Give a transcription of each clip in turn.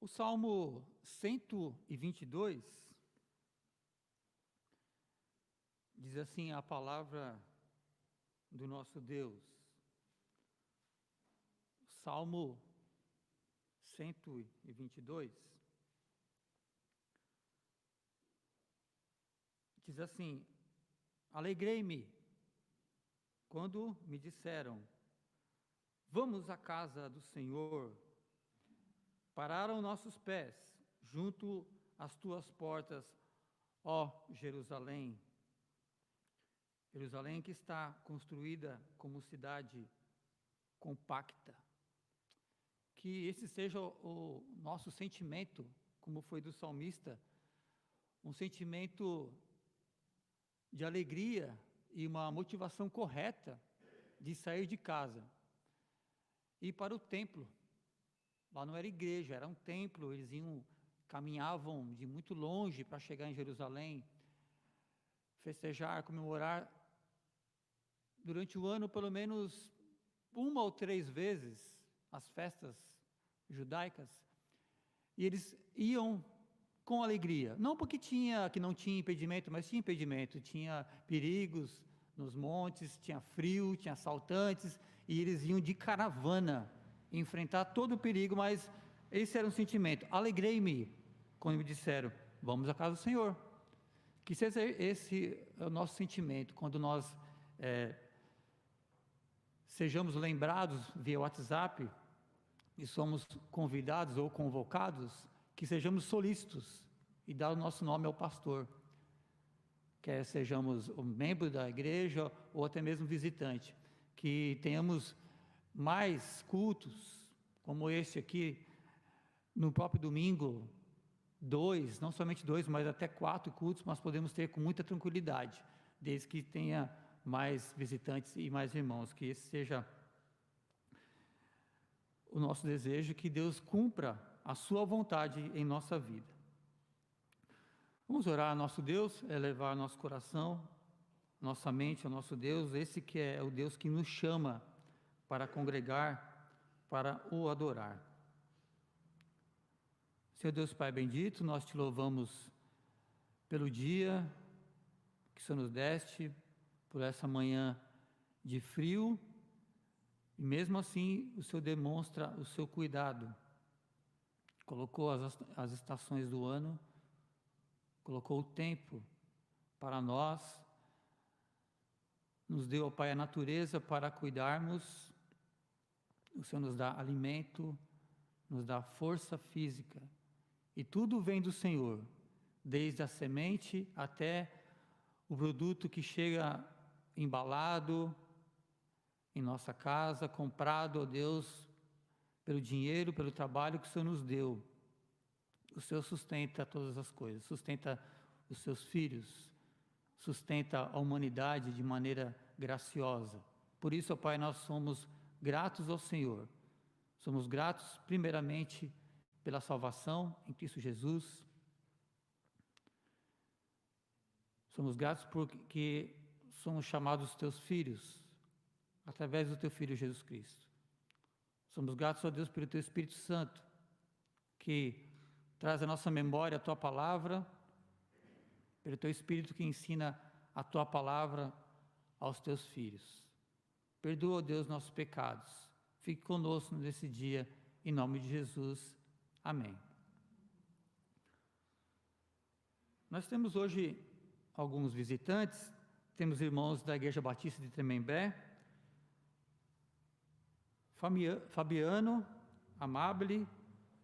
O Salmo 122 diz assim a palavra do nosso Deus. Salmo 122 diz assim: Alegrei-me quando me disseram, vamos à casa do Senhor. Pararam nossos pés junto às tuas portas, ó Jerusalém. Jerusalém que está construída como cidade compacta. Que esse seja o nosso sentimento, como foi do salmista, um sentimento de alegria e uma motivação correta de sair de casa e ir para o templo. Lá não era igreja, era um templo, eles caminhavam de muito longe para chegar em Jerusalém, festejar, comemorar durante o ano pelo menos 1 ou 3 vezes as festas judaicas, e eles iam com alegria, não porque não tinha impedimento, mas tinha impedimento, tinha perigos nos montes, tinha frio, tinha assaltantes, e eles iam de caravana, enfrentar todo o perigo, mas esse era um sentimento. Alegrei-me quando me disseram, vamos à casa do Senhor. Que seja esse o nosso sentimento, quando nós sejamos lembrados via WhatsApp, e somos convidados ou convocados, que sejamos solícitos, e dar o nosso nome ao pastor, quer sejamos um membro da igreja, ou até mesmo visitante, que tenhamos mais cultos, como esse aqui, no próprio domingo, 2, não somente 2, mas até 4 cultos, nós podemos ter com muita tranquilidade, desde que tenha mais visitantes e mais irmãos, que esse seja o nosso desejo, que Deus cumpra a sua vontade em nossa vida. Vamos orar ao nosso Deus, elevar nosso coração, nossa mente ao nosso Deus, esse que é o Deus que nos chama para congregar, para o adorar. Senhor Deus Pai bendito, nós te louvamos pelo dia que o Senhor nos deste, por essa manhã de frio, e mesmo assim o Senhor demonstra o seu cuidado. Colocou as estações do ano, colocou o tempo para nós, nos deu, ó Pai, a natureza para cuidarmos. O Senhor nos dá alimento, nos dá força física, e tudo vem do Senhor, desde a semente até o produto que chega embalado em nossa casa, comprado, ó Deus, pelo dinheiro, pelo trabalho que o Senhor nos deu. O Senhor sustenta todas as coisas, sustenta os seus filhos, sustenta a humanidade de maneira graciosa. Por isso, ó Pai, nós somos gratos ao Senhor. Somos gratos, primeiramente, pela salvação em Cristo Jesus. Somos gratos porque somos chamados teus filhos, através do teu Filho Jesus Cristo. Somos gratos a Deus pelo teu Espírito Santo, que traz à nossa memória a tua palavra, pelo teu Espírito que ensina a tua palavra aos teus filhos. Perdoa, Deus, nossos pecados. Fique conosco nesse dia, em nome de Jesus. Amém. Nós temos hoje alguns visitantes, temos irmãos da Igreja Batista de Tremembé, Fabiano, Amable,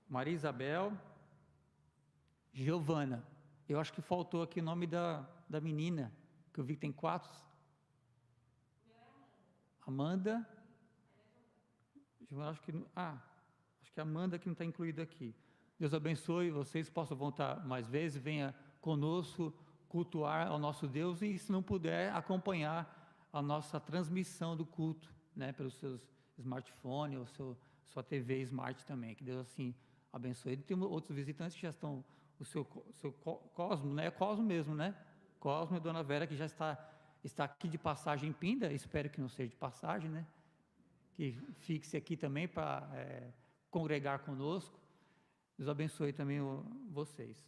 Maria Isabel, Giovana. Eu acho que faltou aqui o nome da menina, que eu vi que tem 4. Amanda. Acho que a Amanda que não está incluída aqui. Deus abençoe vocês, possam voltar mais vezes, venha conosco cultuar ao nosso Deus, e se não puder, acompanhar a nossa transmissão do culto, né, pelos seus smartphones, ou sua TV Smart também, que Deus assim abençoe. Tem outros visitantes que já estão, o seu Cosmo, né, é Cosmo mesmo, né, Cosmo e Dona Vera, que já está aqui de passagem em Pinda, espero que não seja de passagem, né, que fixe aqui também para congregar conosco. Deus abençoe também vocês.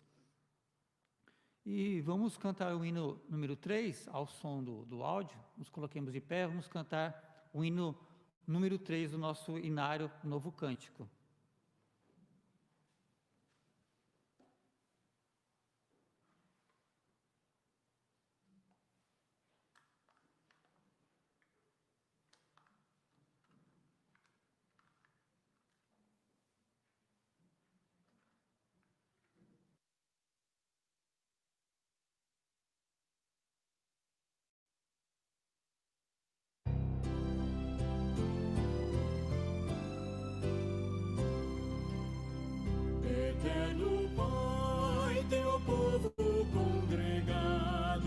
E vamos cantar o hino número 3, ao som do áudio. Nos coloquemos de pé, vamos cantar o hino número 3 do nosso inário Novo Cântico. Eterno Pai, teu povo congregado,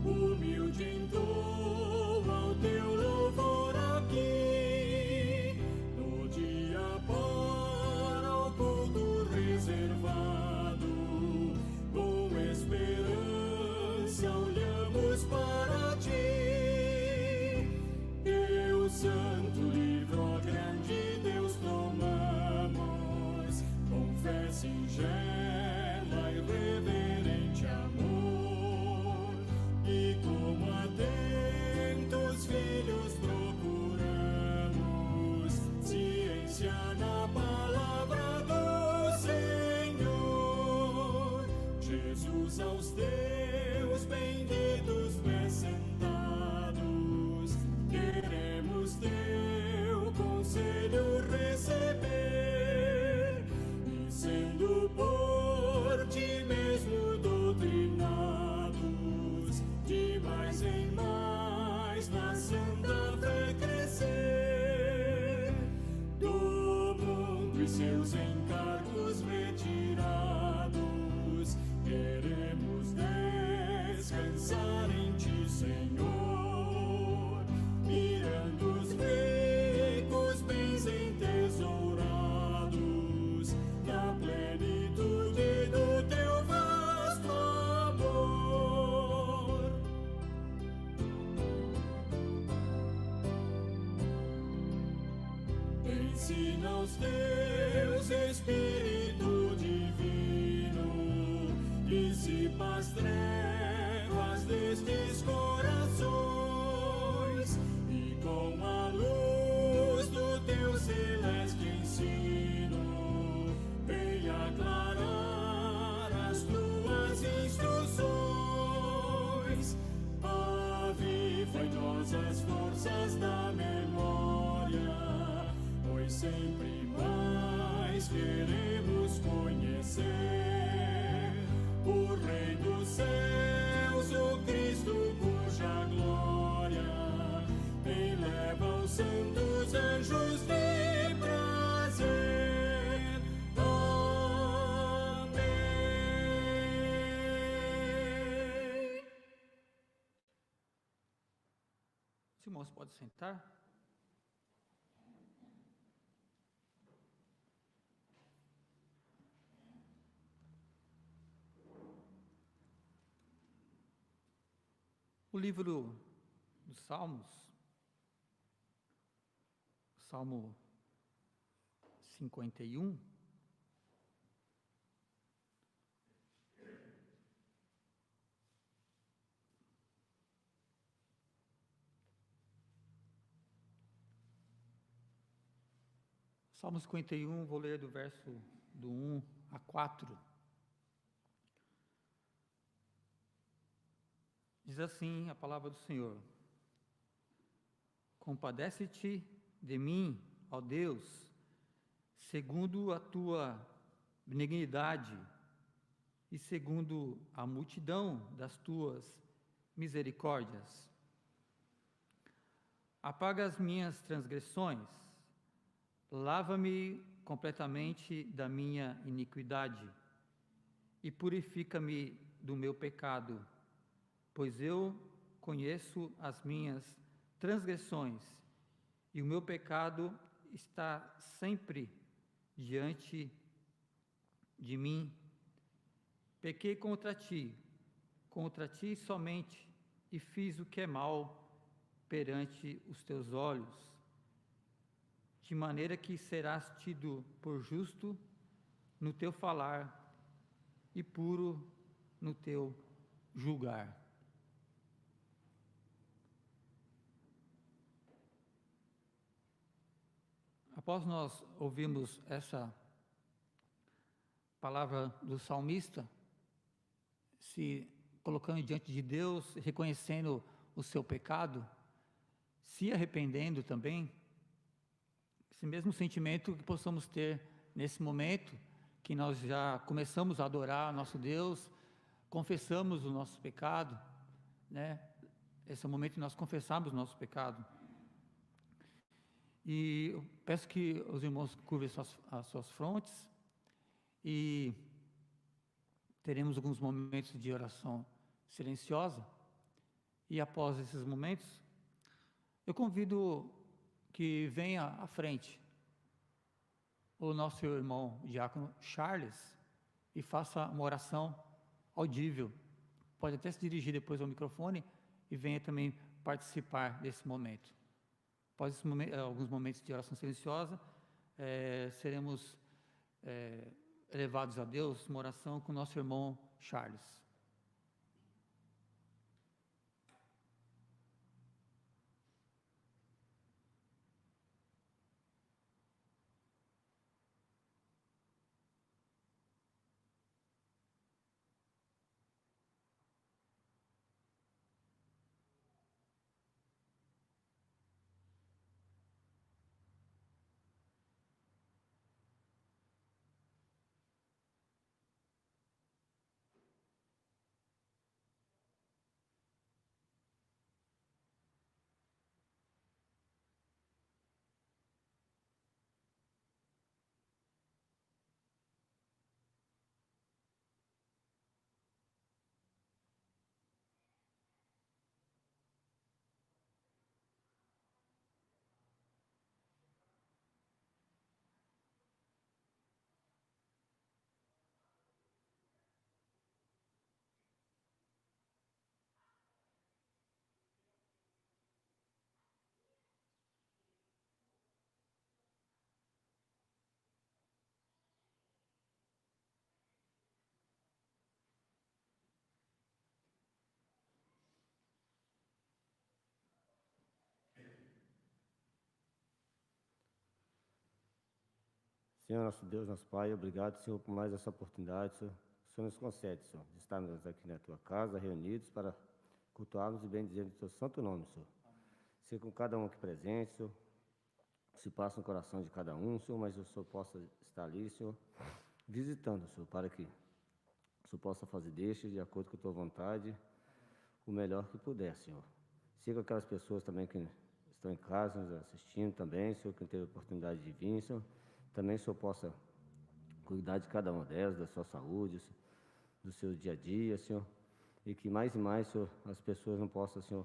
humilde entoa ao teu louvor aqui, no dia para o culto reservado, com esperança olhamos para ti, Deus Santo, livro, ó grande Deus, tomamos com fé singela e reverente amor, e como atentos filhos procuramos ciência na palavra do Senhor. Jesus, aos teus benditos pés sentados, queremos teu conselho receber, e sendo por ti mesmo doutrinados, de mais em mais na santa fé crescer, do mundo e seus encargos retirados, queremos descansar em ti, Senhor, mirando os ricos bens entesourados na plenitude do teu vasto amor. Ensina aos teus Espírito Divino, dissipa as trevas destes corações, e com a luz do teu celeste ensino, venha aclarar as tuas instruções. Aviva em nós as forças da memória, pois sempre mais queremos conhecer o Rei dos céus, o Cristo cuja glória eleva os santos anjos de prazer. Amém. Os irmãos podem sentar. O livro dos Salmos, Salmo 51, Salmo 51, vou ler do verso do 1 a 4. Diz assim a palavra do Senhor: compadece-te de mim, ó Deus, segundo a tua benignidade e segundo a multidão das tuas misericórdias. Apaga as minhas transgressões, lava-me completamente da minha iniquidade e purifica-me do meu pecado, pois eu conheço as minhas transgressões e o meu pecado está sempre diante de mim. Pequei contra ti somente, e fiz o que é mal perante os teus olhos, de maneira que serás tido por justo no teu falar e puro no teu julgar. Após nós ouvirmos essa palavra do salmista, se colocando diante de Deus, reconhecendo o seu pecado, se arrependendo também, esse mesmo sentimento que possamos ter nesse momento, que nós já começamos a adorar nosso Deus, confessamos o nosso pecado, né? Esse é o momento que nós confessamos o nosso pecado. E eu peço que os irmãos curvem as suas frontes e teremos alguns momentos de oração silenciosa. E após esses momentos, eu convido que venha à frente o nosso irmão diácono Charles e faça uma oração audível. Pode até se dirigir depois ao microfone e venha também participar desse momento. Após alguns momentos de oração silenciosa, seremos elevados a Deus, uma oração com o nosso irmão Charles. Senhor, nosso Deus, nosso Pai, obrigado, Senhor, por mais essa oportunidade, Senhor. O Senhor nos concede, Senhor, de estarmos aqui na Tua casa, reunidos para cultuarmos e bendizermos o Teu santo nome, Senhor. Seja com cada um aqui presente, Senhor, se passa no coração de cada um, Senhor, mas o Senhor possa estar ali, Senhor, visitando, Senhor, para que o Senhor possa fazer deste, de acordo com a Tua vontade, o melhor que puder, Senhor. Seja com aquelas pessoas também que estão em casa, nos assistindo também, Senhor, que não teve a oportunidade de vir, Senhor. Também o Senhor possa cuidar de cada uma delas, da sua saúde, do seu dia a dia, Senhor. E que mais e mais, Senhor, as pessoas não possam, Senhor,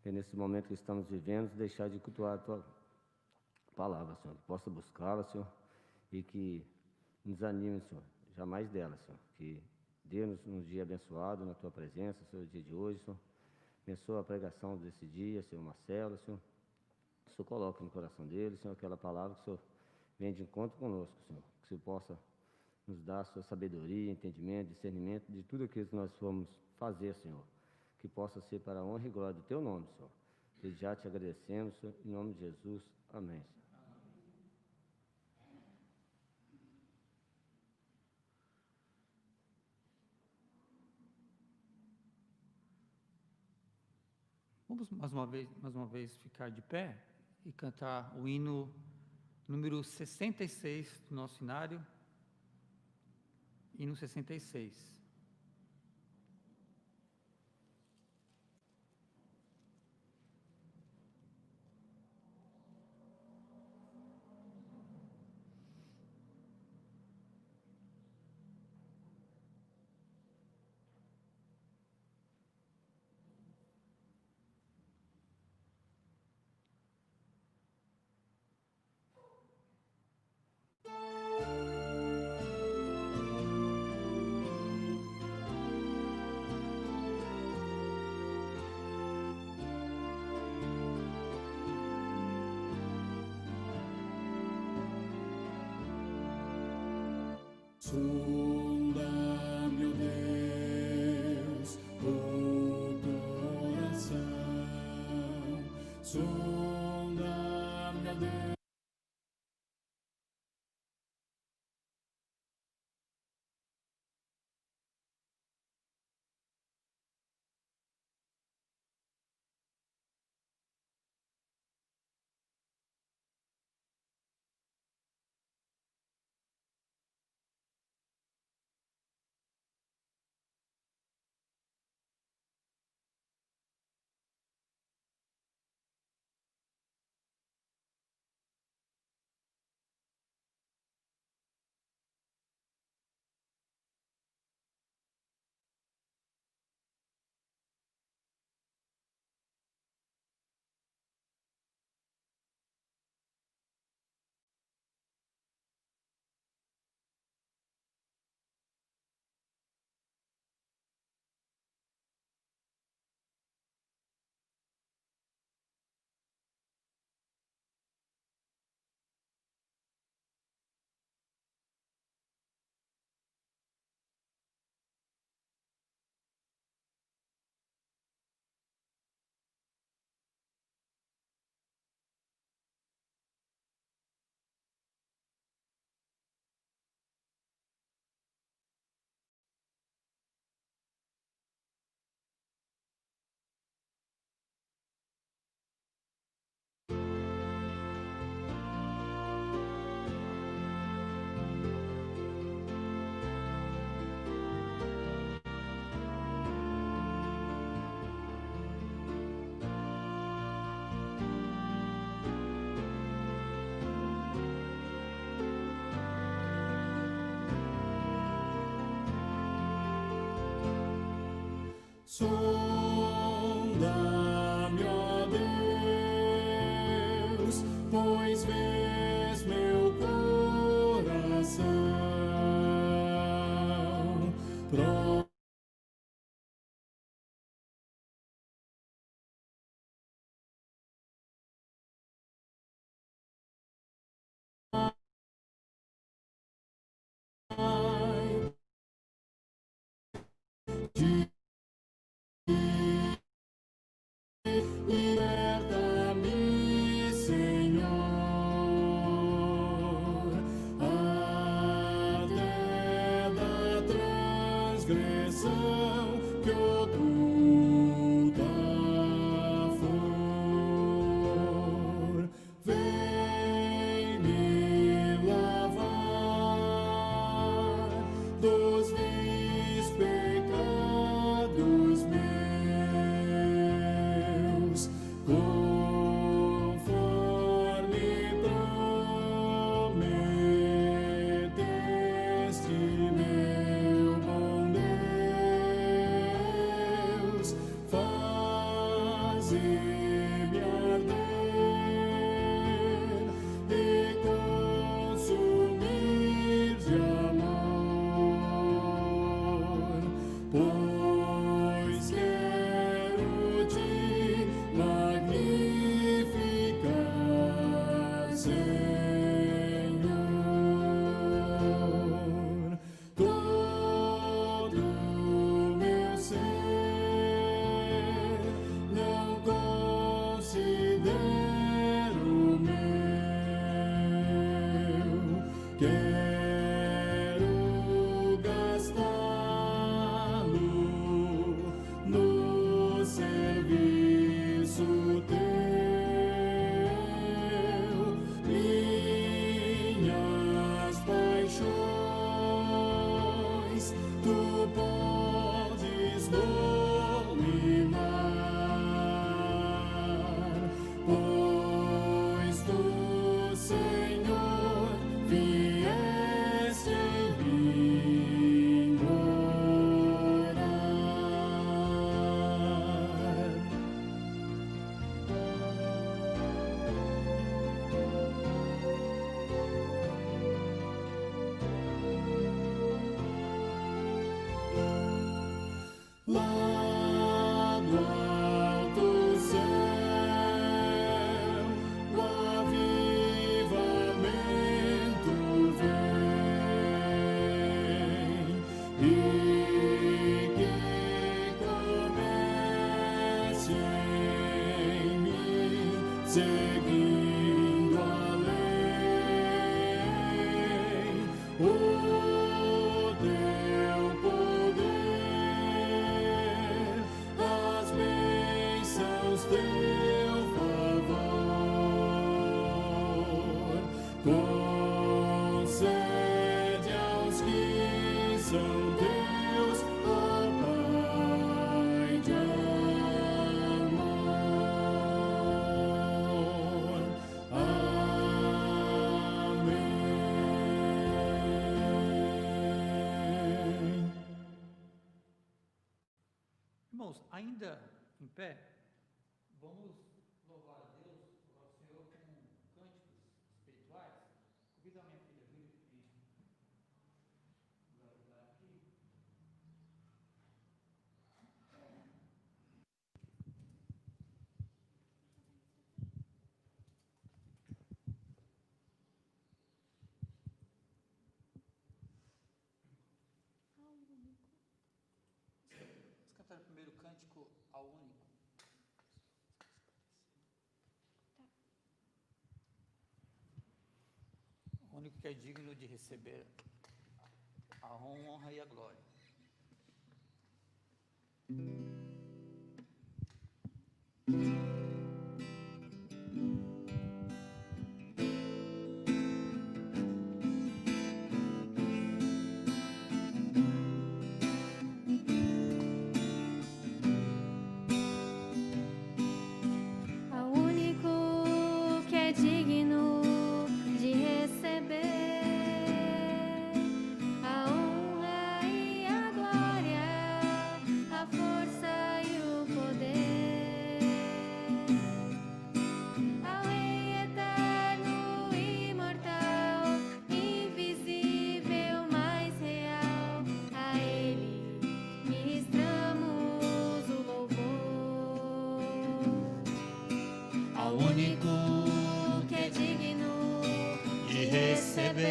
que nesse momento que estamos vivendo, deixar de cultuar a Tua palavra, Senhor. Que possa buscá-la, Senhor, e que nos anime, Senhor, jamais dela, Senhor. Que dê-nos um dia abençoado na Tua presença, Senhor, o dia de hoje, Senhor. Abençoa a pregação desse dia, Senhor Marcelo, Senhor. Que o Senhor coloque no coração dele, Senhor, aquela palavra que o Senhor venha de encontro conosco, Senhor. Que o Senhor possa nos dar a sua sabedoria, entendimento, discernimento de tudo aquilo que nós formos fazer, Senhor. Que possa ser para a honra e glória do Teu nome, Senhor. Que já te agradecemos, Senhor, em nome de Jesus. Amém, Senhor. Vamos mais uma vez ficar de pé e cantar o hino número 66 do nosso cenário, hino 66. Sonda, meu Deus, o coração. Sonda, meu Deus. Sonda-me, ó Deus, pois vês meu coração. Liberta-me, Senhor, até da transgressão. seguindo além o teu poder, as bênçãos teu favor, concede aos que são teus, ó Pai de amor. Amém. Irmãos, ainda em pé, vamos louvar a Deus, ao Senhor com cânticos espirituais. Convido a minha filha Júlia que me ajudar aqui. Vamos cantar o primeiro cântico ao único. O único que é digno de receber a honra e a glória. Ao único que é digno de receber a honra e a glória, a força e o poder, ao Rei eterno, imortal, invisível, mais real, a Ele ministramos o louvor. Ao único Que é digno de receber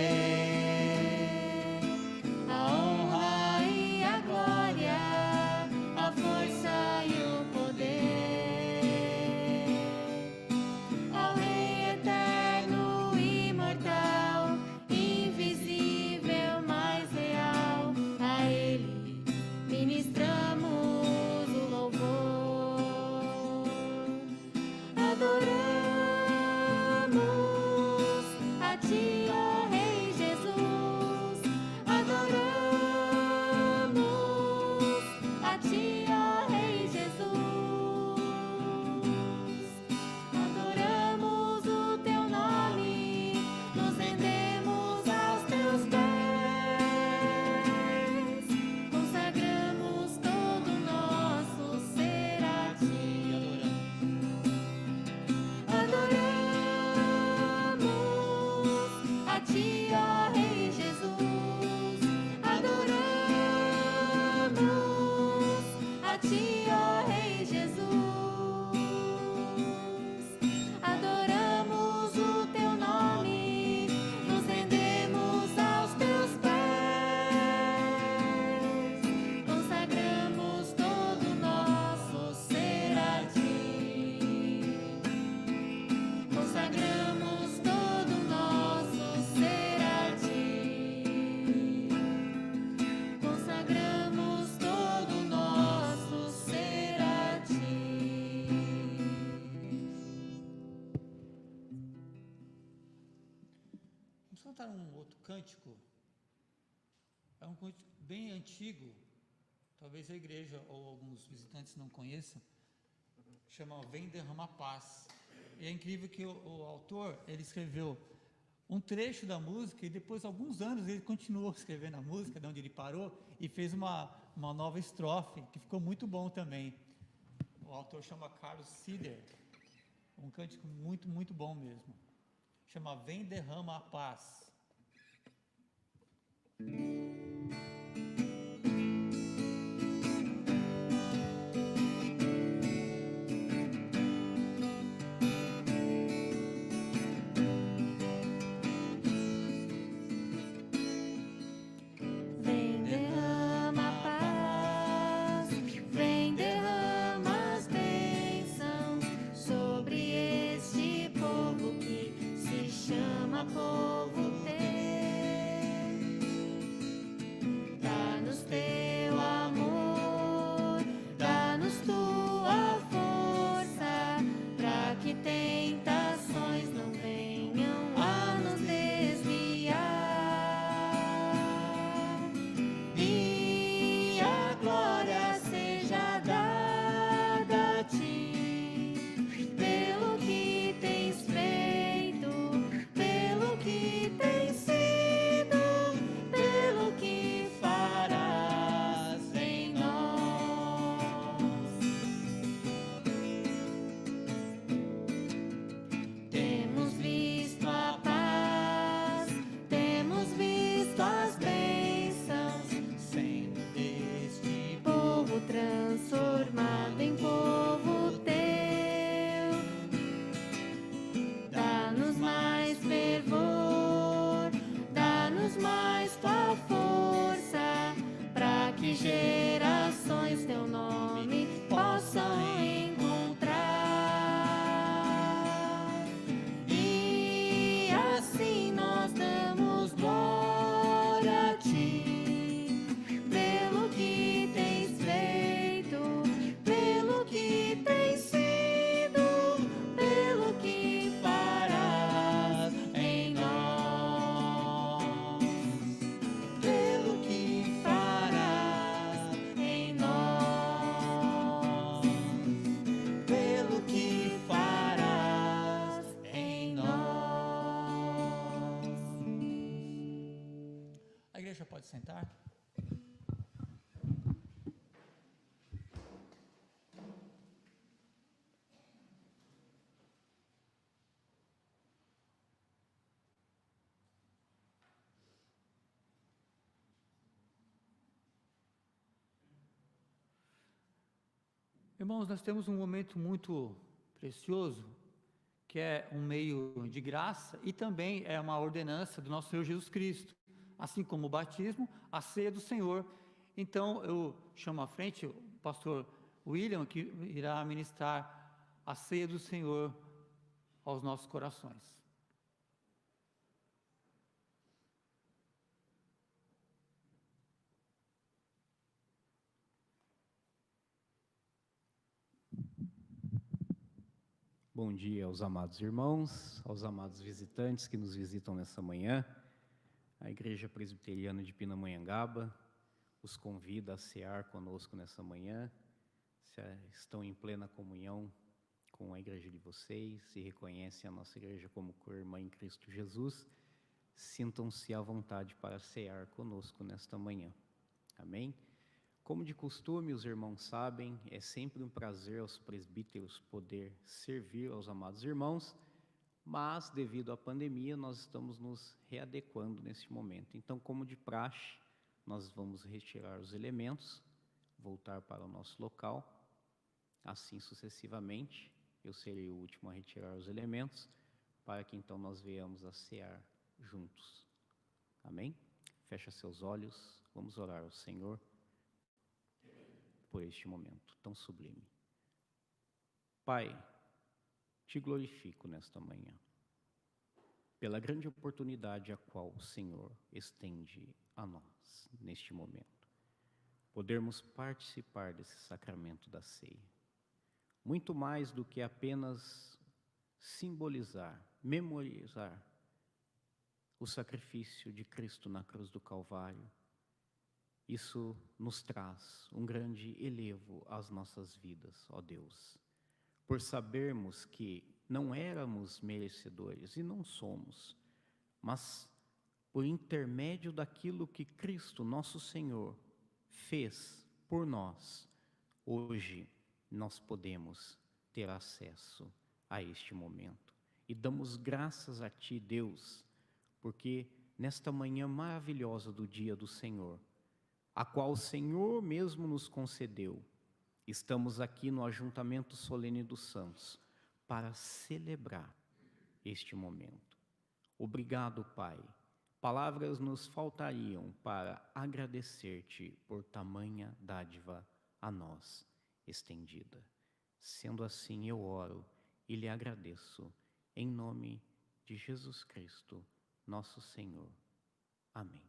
a honra e a glória, a força e o poder, ao Rei eterno, imortal, invisível, mais real, a Ele ministramos o louvor. Adoramos a Ti, ó Rei Jesus. Adoramos a Ti, ó Rei Jesus. Adoramos o Teu nome, nos rendemos aos Teus pés, consagramos todo o nosso ser a Ti. Adoramos a Ti, ó Rei Jesus. Adoramos a Ti, ó Rei Jesus. Adoramos o Teu nome, nos rendemos aos Teus pés, consagramos todo o nosso ser a Ti. Consagramos todo o nosso ser a Ti. Consagramos todo o nosso ser a Ti. Vamos cantar um outro cântico. É um cântico bem antigo, talvez a igreja ou alguns visitantes não conheçam. Chama Vem Derrama Paz. E é incrível que o autor, ele escreveu um trecho da música e depois, alguns anos, ele continuou escrevendo a música, de onde ele parou, e fez uma nova estrofe, que ficou muito bom também. O autor chama Carlos Sider. Um cântico muito, muito bom mesmo. Chama Vem Derrama a Paz. Vem derrama paz, vem derrama as bênçãos sobre este igreja pode sentar. Irmãos, nós temos um momento muito precioso, que é um meio de graça e também é uma ordenança do nosso Senhor Jesus Cristo, assim como o batismo, a ceia do Senhor. Então, eu chamo à frente o pastor William, que irá ministrar a ceia do Senhor aos nossos corações. Bom dia aos amados irmãos, aos amados visitantes que nos visitam nessa manhã. A Igreja Presbiteriana de Pindamonhangaba os convida a cear conosco nessa manhã. Se estão em plena comunhão com a igreja de vocês e reconhecem a nossa igreja como co-irmã em Cristo Jesus, sintam-se à vontade para cear conosco nesta manhã. Amém? Como de costume, os irmãos sabem, é sempre um prazer aos presbíteros poder servir aos amados irmãos, mas devido à pandemia nós estamos nos readequando nesse momento. Então, como de praxe, nós vamos retirar os elementos, voltar para o nosso local, assim sucessivamente. Eu serei o último a retirar os elementos, para que então nós venhamos a cear juntos. Amém? Fecha seus olhos, vamos orar ao Senhor por este momento tão sublime. Pai, te glorifico nesta manhã, pela grande oportunidade a qual o Senhor estende a nós neste momento, podermos participar desse sacramento da ceia. Muito mais do que apenas simbolizar, memorizar o sacrifício de Cristo na cruz do Calvário, isso nos traz um grande elevo às nossas vidas, ó Deus, por sabermos que não éramos merecedores e não somos, mas por intermédio daquilo que Cristo, nosso Senhor, fez por nós, hoje nós podemos ter acesso a este momento. E damos graças a Ti, Deus, porque nesta manhã maravilhosa do dia do Senhor, a qual o Senhor mesmo nos concedeu, estamos aqui no ajuntamento solene dos santos para celebrar este momento. Obrigado, Pai. Palavras nos faltariam para agradecer-te por tamanha dádiva a nós estendida. Sendo assim, eu oro e lhe agradeço, em nome de Jesus Cristo, nosso Senhor. Amém.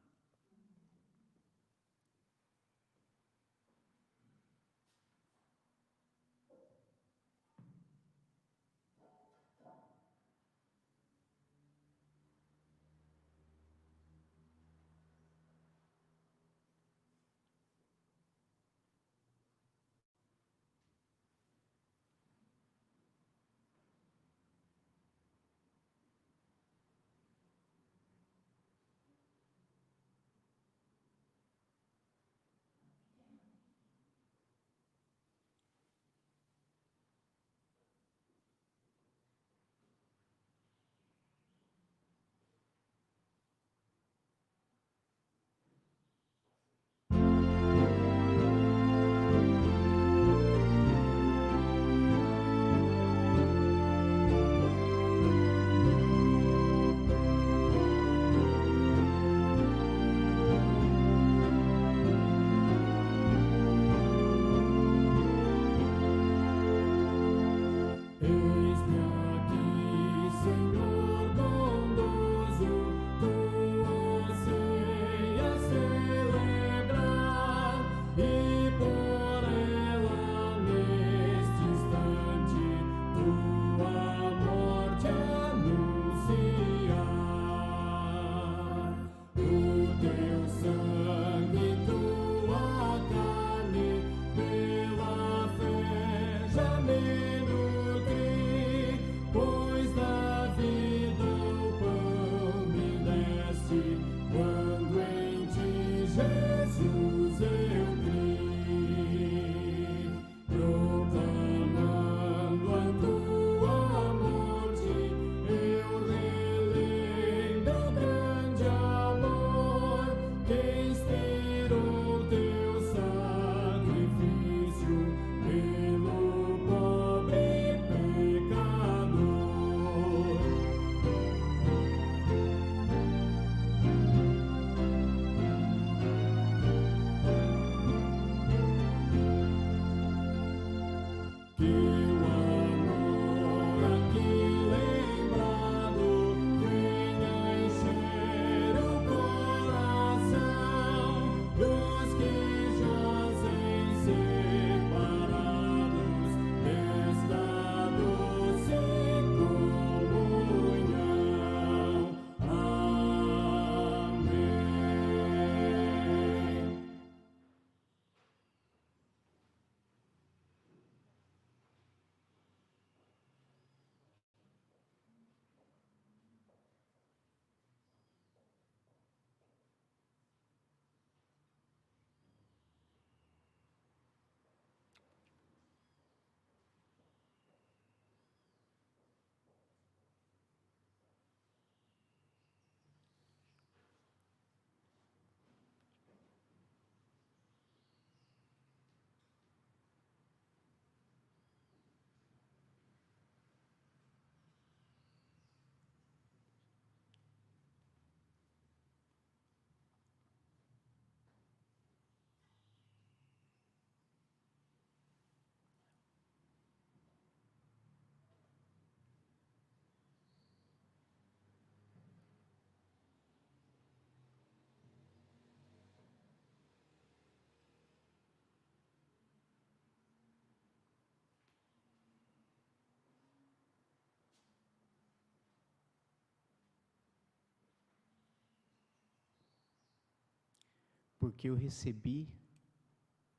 porque eu recebi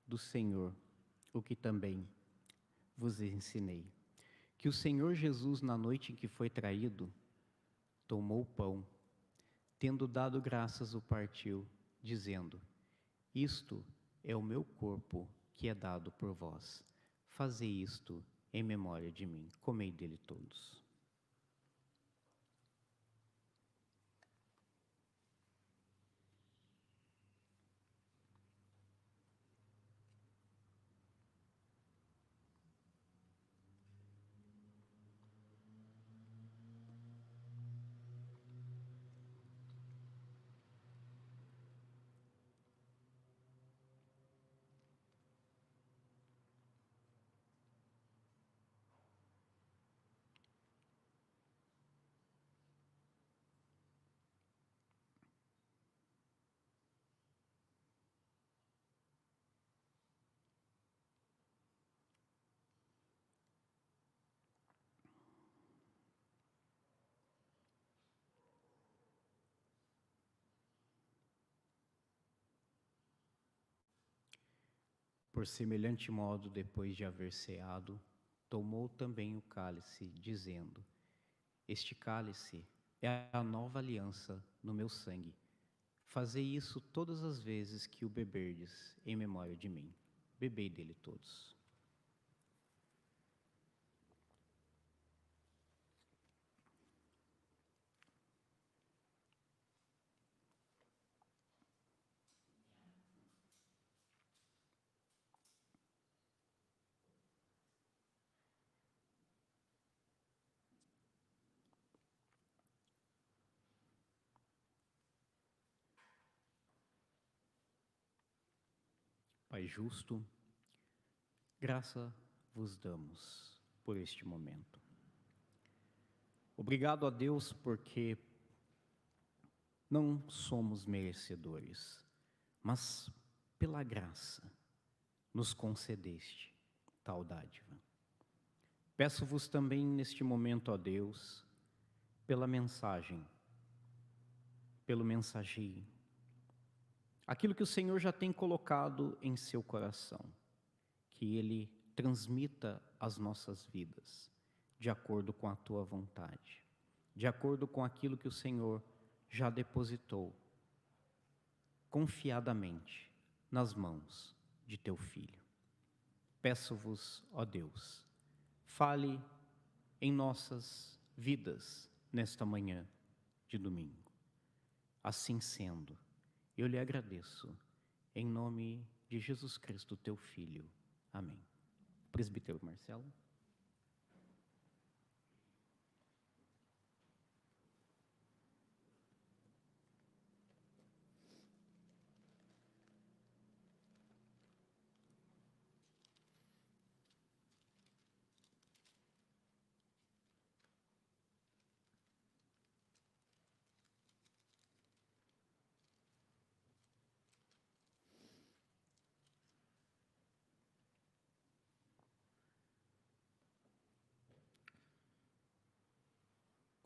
do Senhor o que também vos ensinei. Que o Senhor Jesus, na noite em que foi traído, tomou o pão, tendo dado graças, o partiu, dizendo: isto é o meu corpo que é dado por vós. Fazei isto em memória de mim. Comei dele todos. Por semelhante modo, depois de haver ceado, tomou também o cálice, dizendo: este cálice é a nova aliança no meu sangue. Fazei isso todas as vezes que o beberdes, em memória de mim. Bebei dele todos. Pai justo, graça vos damos por este momento. Obrigado a Deus porque não somos merecedores, mas pela graça nos concedeste tal dádiva. Peço-vos também neste momento, ó Deus, pela mensagem, pelo mensageiro, aquilo que o Senhor já tem colocado em seu coração, que Ele transmita às nossas vidas, de acordo com a Tua vontade, de acordo com aquilo que o Senhor já depositou, confiadamente, nas mãos de Teu Filho. Peço-vos, ó Deus, fale em nossas vidas nesta manhã de domingo. Assim sendo, eu lhe agradeço, em nome de Jesus Cristo, Teu Filho. Amém. Presbítero Marcelo.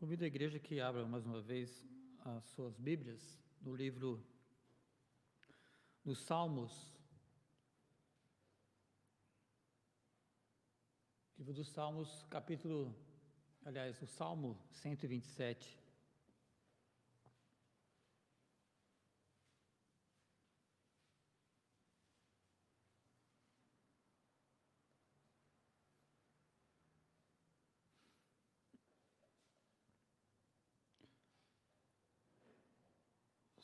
Convido a igreja que abra mais uma vez as suas Bíblias no livro dos Salmos. Livro dos Salmos, o Salmo 127.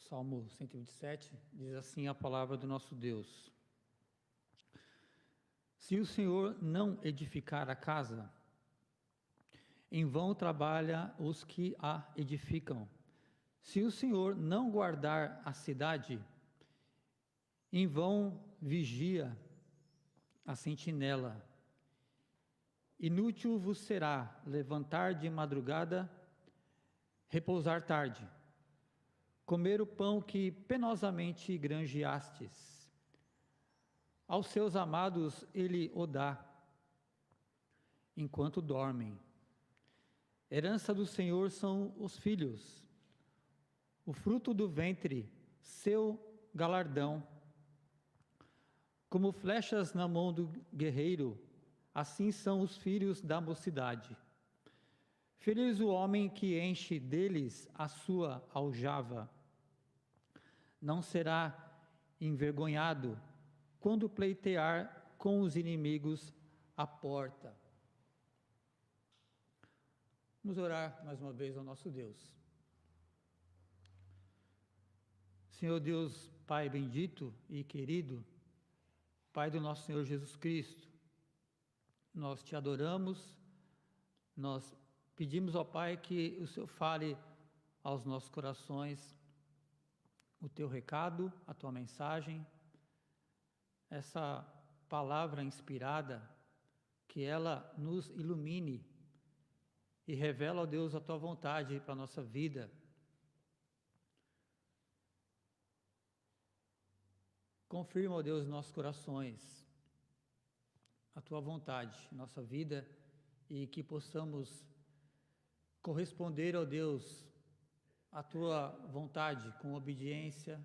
Salmo 127, diz assim a palavra do nosso Deus: se o Senhor não edificar a casa, em vão trabalha os que a edificam. Se o Senhor não guardar a cidade, em vão vigia a sentinela. Inútil vos será levantar de madrugada, repousar tarde, comer o pão que penosamente granjeastes. Aos seus amados ele o dá, enquanto dormem. Herança do Senhor são os filhos, o fruto do ventre seu galardão. Como flechas na mão do guerreiro, assim são os filhos da mocidade. Feliz o homem que enche deles a sua aljava. Não será envergonhado quando pleitear com os inimigos à porta. Vamos orar mais uma vez ao nosso Deus. Senhor Deus, Pai bendito e querido, Pai do nosso Senhor Jesus Cristo, nós te adoramos, nós pedimos ao Pai que o Senhor fale aos nossos corações o teu recado, a tua mensagem, essa palavra inspirada, que ela nos ilumine e revela, ó Deus, a tua vontade para a nossa vida. Confirma, ó Deus, nossos corações, a tua vontade, nossa vida, e que possamos corresponder, ó Deus, à tua vontade com obediência,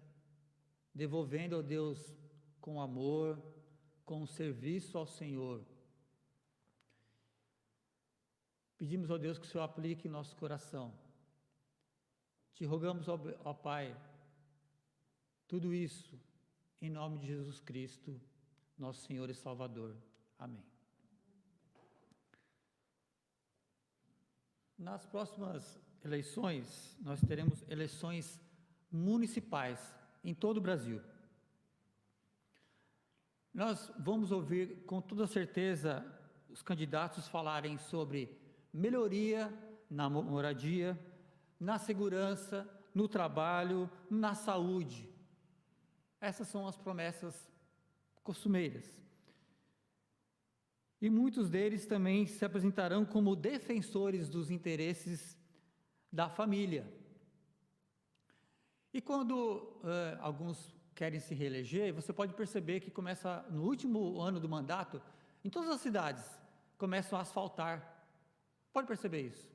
devolvendo, ó Deus, com amor, com serviço ao Senhor. Pedimos, ó Deus, que o Senhor aplique em nosso coração. Te rogamos, ó Pai, tudo isso em nome de Jesus Cristo, nosso Senhor e Salvador. Amém. Nas próximas eleições, nós teremos eleições municipais em todo o Brasil. Nós vamos ouvir com toda certeza os candidatos falarem sobre melhoria na moradia, na segurança, no trabalho, na saúde. Essas são as promessas costumeiras. E muitos deles também se apresentarão como defensores dos interesses da família. E quando alguns querem se reeleger, você pode perceber que começa no último ano do mandato, em todas as cidades, começam a asfaltar. Pode perceber isso?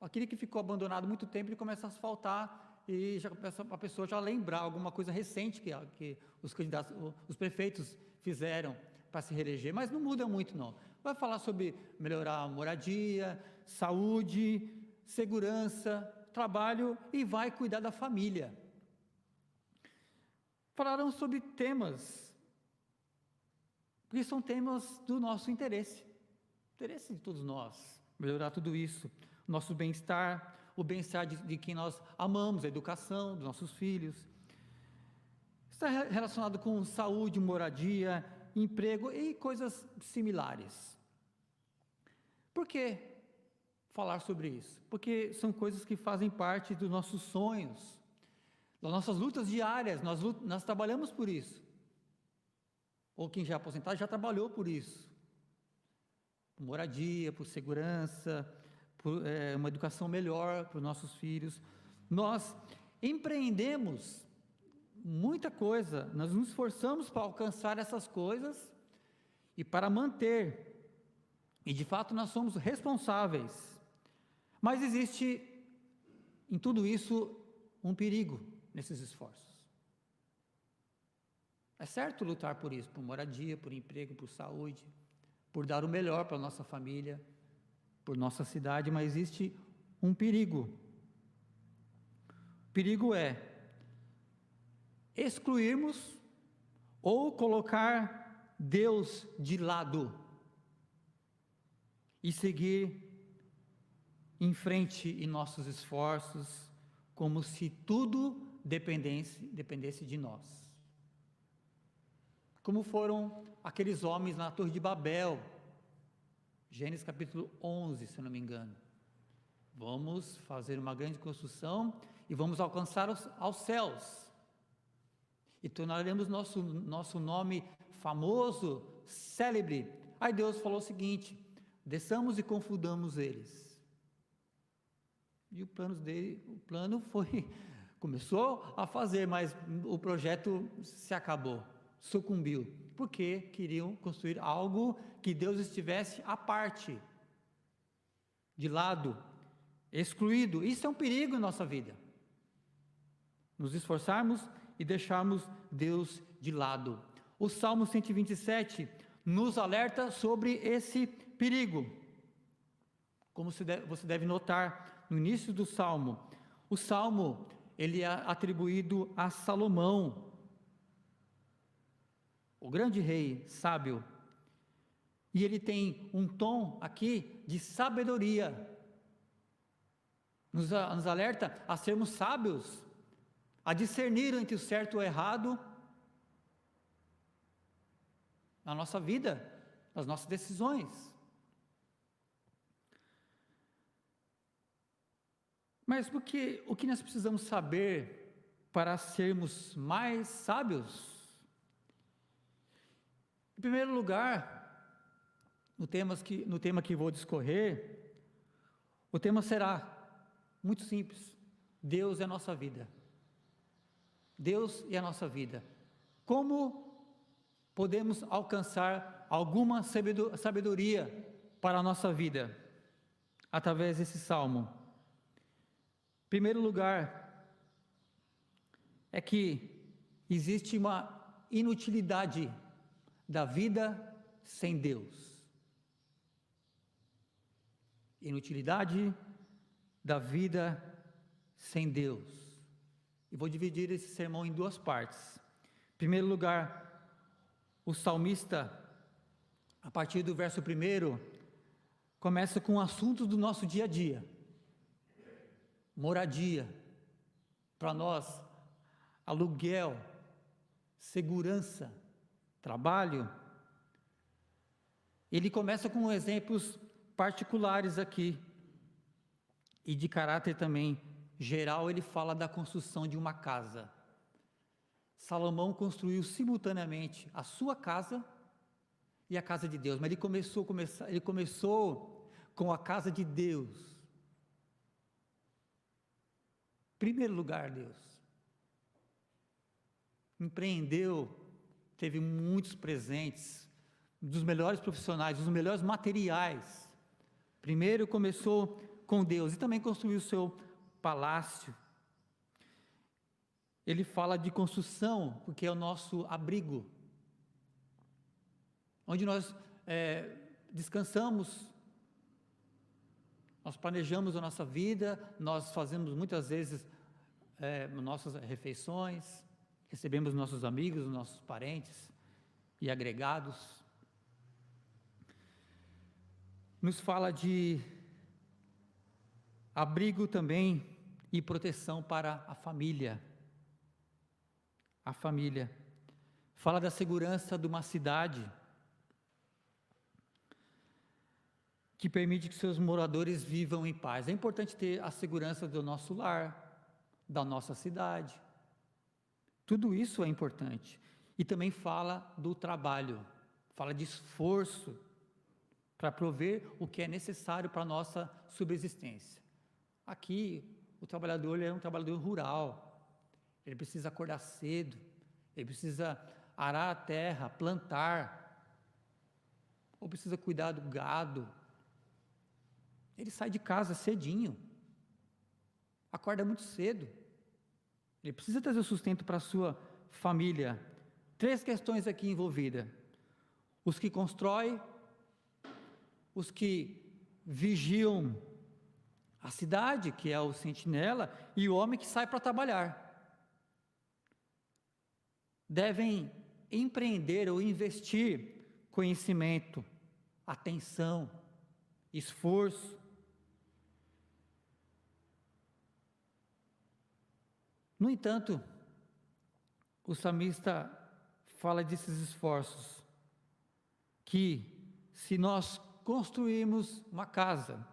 Aquele que ficou abandonado muito tempo, ele começa a asfaltar e já começa a pessoa já lembrar alguma coisa recente que os candidatos, os prefeitos fizeram para se reeleger, mas não muda muito não. Vai falar sobre melhorar a moradia, saúde, segurança, trabalho e vai cuidar da família. Falarão sobre temas, porque são temas do nosso interesse de todos nós, melhorar tudo isso, nosso bem-estar, o bem-estar de quem nós amamos, a educação dos nossos filhos. Está relacionado com saúde, moradia, emprego e coisas similares. Por que falar sobre isso? Porque são coisas que fazem parte dos nossos sonhos, das nossas lutas diárias, nós trabalhamos por isso. Ou quem já é aposentado já trabalhou por isso. Por moradia, por segurança, por uma educação melhor para os nossos filhos. Nós empreendemos muita coisa, nós nos esforçamos para alcançar essas coisas e para manter, e de fato nós somos responsáveis, mas existe em tudo isso um perigo nesses esforços. É certo lutar por isso, por moradia, por emprego, por saúde, por dar o melhor para a nossa família, por nossa cidade, mas existe um perigo. O perigo é excluirmos ou colocar Deus de lado e seguir em frente em nossos esforços, como se tudo dependesse de nós. Como foram aqueles homens na Torre de Babel, Gênesis capítulo 11, se eu não me engano. Vamos fazer uma grande construção e vamos alcançar aos céus. E tornaremos nosso nome famoso, célebre. Aí Deus falou o seguinte: desçamos e confundamos eles. E o plano foi, começou a fazer, mas o projeto se acabou, sucumbiu, porque queriam construir algo que Deus estivesse à parte, de lado, excluído. Isso é um perigo em nossa vida. Nos esforçarmos e deixarmos Deus de lado. O Salmo 127 nos alerta sobre esse perigo. Como você deve notar no início do Salmo, o Salmo ele é atribuído a Salomão, o grande rei sábio, e ele tem um tom aqui de sabedoria, nos alerta a sermos sábios, a discernir entre o certo e o errado na nossa vida, nas nossas decisões. Mas o que nós precisamos saber para sermos mais sábios? Em primeiro lugar, no tema que vou discorrer, o tema será muito simples: Deus é a nossa vida. Deus é a nossa vida. Como podemos alcançar alguma sabedoria para a nossa vida através desse salmo? Em primeiro lugar, é que existe uma inutilidade da vida sem Deus. Inutilidade da vida sem Deus. E vou dividir esse sermão em duas partes. Em primeiro lugar, o salmista, a partir do verso 1, começa com assuntos do nosso dia a dia. Moradia, para nós, aluguel, segurança, trabalho. Ele começa com exemplos particulares aqui, e de caráter também geral. Ele fala da construção de uma casa. Salomão construiu simultaneamente a sua casa e a casa de Deus, mas ele começou com a casa de Deus. Em primeiro lugar, Deus. Empreendeu, teve muitos presentes, dos melhores profissionais, dos melhores materiais. Primeiro começou com Deus e também construiu o seu palácio. Ele fala de construção, porque é o nosso abrigo, onde nós descansamos, nós planejamos a nossa vida, nós fazemos muitas vezes nossas refeições, recebemos nossos amigos, nossos parentes e agregados. Nos fala de abrigo também e proteção para a família. A família. Fala da segurança de uma cidade que permite que seus moradores vivam em paz. É importante ter a segurança do nosso lar, da nossa cidade. Tudo isso é importante. E também fala do trabalho, fala de esforço para prover o que é necessário para a nossa subsistência. Aqui, o trabalhador ele é um trabalhador rural. Ele precisa acordar cedo, ele precisa arar a terra, plantar, ou precisa cuidar do gado. Ele sai de casa cedinho, acorda muito cedo, ele precisa trazer o sustento para a sua família. 3 questões aqui envolvidas: os que constroem, os que vigiam a cidade, que é o sentinela, e o homem que sai para trabalhar. Devem empreender ou investir conhecimento, atenção, esforço. No entanto, o salmista fala desses esforços, que se nós construirmos uma casa,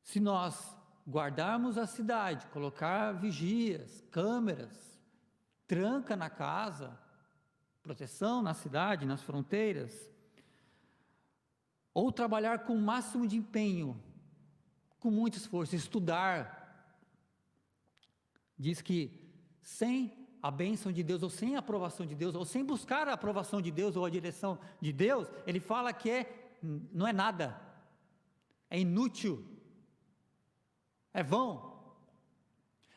se nós guardarmos a cidade, colocar vigias, câmeras, tranca na casa, proteção na cidade, nas fronteiras, ou trabalhar com o máximo de empenho, com muito esforço, estudar, diz que sem a bênção de Deus, ou sem a aprovação de Deus, ou sem buscar a aprovação de Deus, ou a direção de Deus, ele fala que não é nada, é inútil, é vão.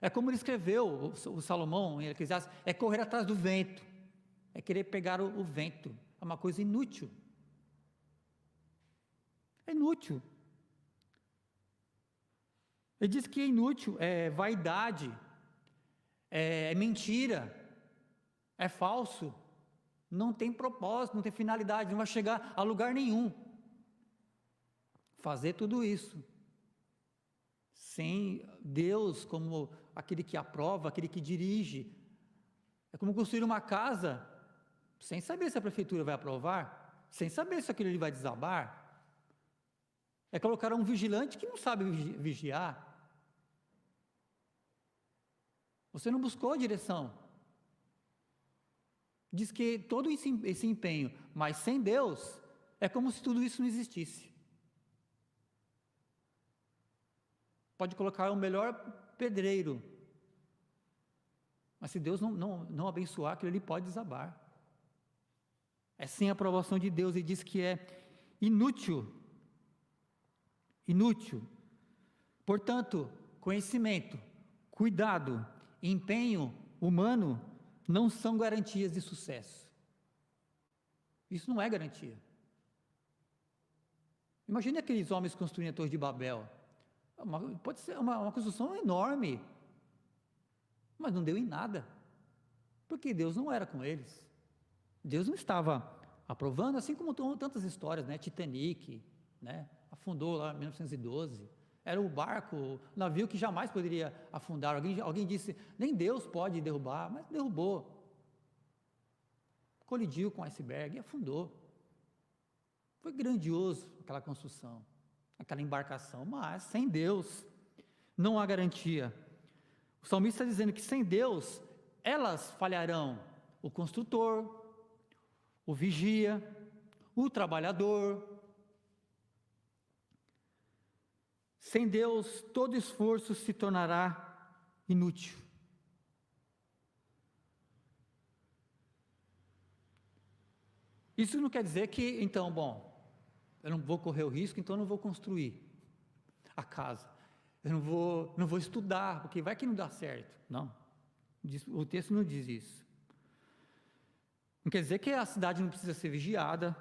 É como ele escreveu, o Salomão, em Eclesiastes, é correr atrás do vento, é querer pegar o vento, é uma coisa inútil. É inútil. Ele diz que é inútil, é vaidade, é mentira, é falso, não tem propósito, não tem finalidade, não vai chegar a lugar nenhum. Fazer tudo isso, sem Deus como aquele que aprova, aquele que dirige. É como construir uma casa, sem saber se a prefeitura vai aprovar, sem saber se aquilo ali vai desabar. É colocar um vigilante que não sabe vigiar. Você não buscou a direção. Diz que todo esse empenho, mas sem Deus, é como se tudo isso não existisse. Pode colocar o melhor pedreiro, mas se Deus não abençoar, aquilo ali pode desabar. É sem a aprovação de Deus, e diz que é inútil. Inútil. Portanto, conhecimento, cuidado, empenho humano não são garantias de sucesso. Isso não é garantia. Imagine aqueles homens construindo a Torre de Babel. Pode ser uma construção enorme, mas não deu em nada, porque Deus não era com eles. Deus não estava aprovando, assim como tantas histórias, né? Titanic, né? Afundou lá em 1912. Era o barco, o navio que jamais poderia afundar. Alguém disse, nem Deus pode derrubar, mas derrubou. Colidiu com o iceberg e afundou. Foi grandioso aquela construção, aquela embarcação, mas sem Deus não há garantia. O salmista está dizendo que sem Deus elas falharão. O construtor, o vigia, o trabalhador. Sem Deus, todo esforço se tornará inútil. Isso não quer dizer que, então, bom, eu não vou correr o risco, então eu não vou construir a casa. Eu não vou estudar, porque vai que não dá certo. Não, o texto não diz isso. Não quer dizer que a cidade não precisa ser vigiada.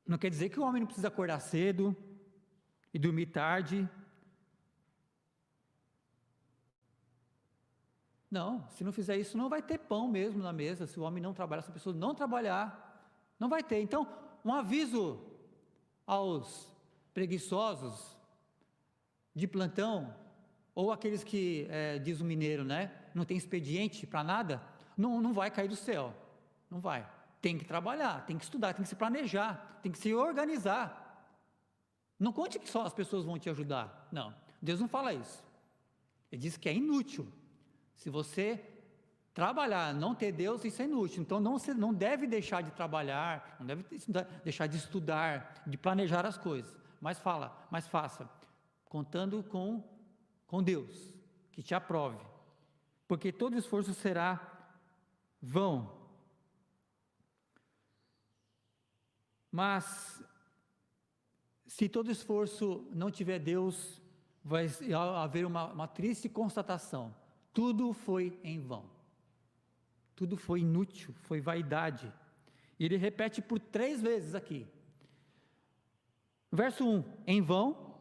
Não quer dizer que o homem não precisa acordar cedo e dormir tarde. Não, se não fizer isso, não vai ter pão mesmo na mesa. Se o homem não trabalhar, se a pessoa não trabalhar, não vai ter. Então, um aviso aos preguiçosos de plantão, ou aqueles que, diz o mineiro, né, não tem expediente para nada, não vai cair do céu, não vai. Tem que trabalhar, tem que estudar, tem que se planejar, tem que se organizar. Não conte que só as pessoas vão te ajudar, não, Deus não fala isso. Ele diz que é inútil. Se você trabalhar, não ter Deus, isso é inútil. Então não deve deixar de trabalhar, não deve deixar de estudar, de planejar as coisas, mas faça, contando com Deus, que te aprove, porque todo esforço será vão. Mas, se todo esforço não tiver Deus, vai haver uma triste constatação: tudo foi em vão, tudo foi inútil, foi vaidade. E ele repete por 3 vezes aqui. Verso 1, em vão.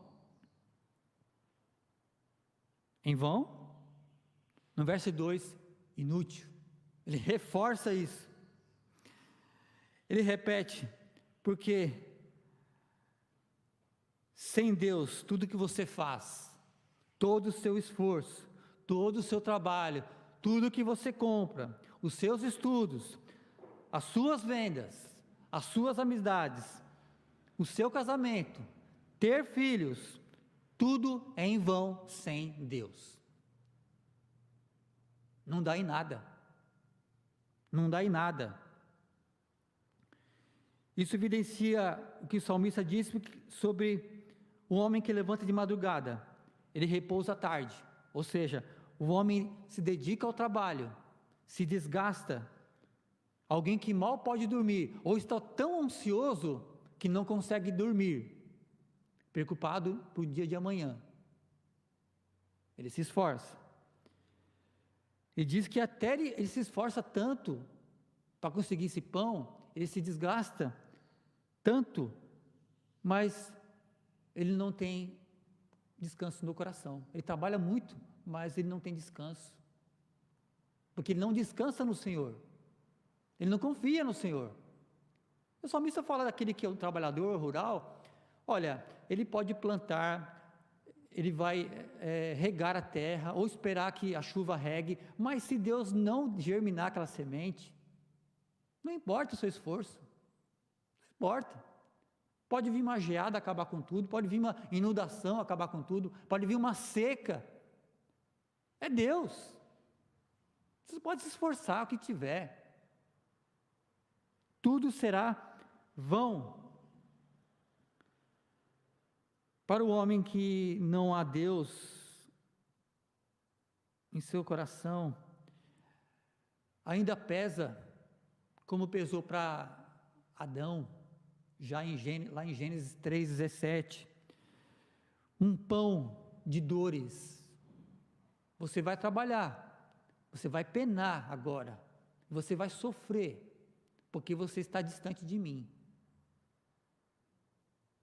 Em vão. No verso 2, inútil. Ele reforça isso. Ele repete, porque sem Deus, tudo que você faz, todo o seu esforço, todo o seu trabalho, tudo que você compra, os seus estudos, as suas vendas, as suas amizades, o seu casamento, ter filhos, tudo é em vão sem Deus. Não dá em nada. Não dá em nada. Isso evidencia o que o salmista disse sobre o homem que levanta de madrugada, ele repousa à tarde, ou seja, o homem se dedica ao trabalho, se desgasta. Alguém que mal pode dormir, ou está tão ansioso que não consegue dormir, preocupado para o dia de amanhã. Ele se esforça, E diz que até ele se esforça tanto para conseguir esse pão, ele se desgasta tanto, mas ele não tem descanso no coração. Ele trabalha muito, mas ele não tem descanso. Porque ele não descansa no Senhor. Ele não confia no Senhor. O salmista fala daquele que é um trabalhador rural. Olha, ele pode plantar, ele vai regar a terra, ou esperar que a chuva regue, mas se Deus não germinar aquela semente, não importa o seu esforço, não importa. Pode vir uma geada acabar com tudo, pode vir uma inundação acabar com tudo, pode vir uma seca. É Deus. Você pode se esforçar o que tiver. Tudo será vão. Para o homem que não há Deus em seu coração, ainda pesa como pesou para Adão, lá em Gênesis 3,17, um pão de dores. Você vai trabalhar, você vai penar agora, você vai sofrer, porque você está distante de mim.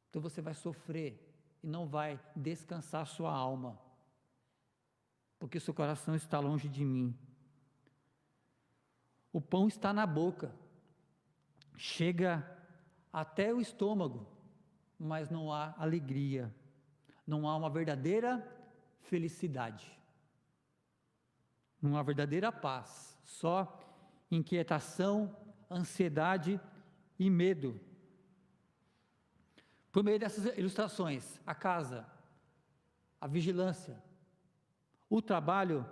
Então você vai sofrer e não vai descansar sua alma, porque seu coração está longe de mim. O pão está na boca, chega até o estômago, mas não há alegria, não há uma verdadeira felicidade, não há verdadeira paz, só inquietação, ansiedade e medo. Por meio dessas ilustrações, a casa, a vigilância, o trabalho,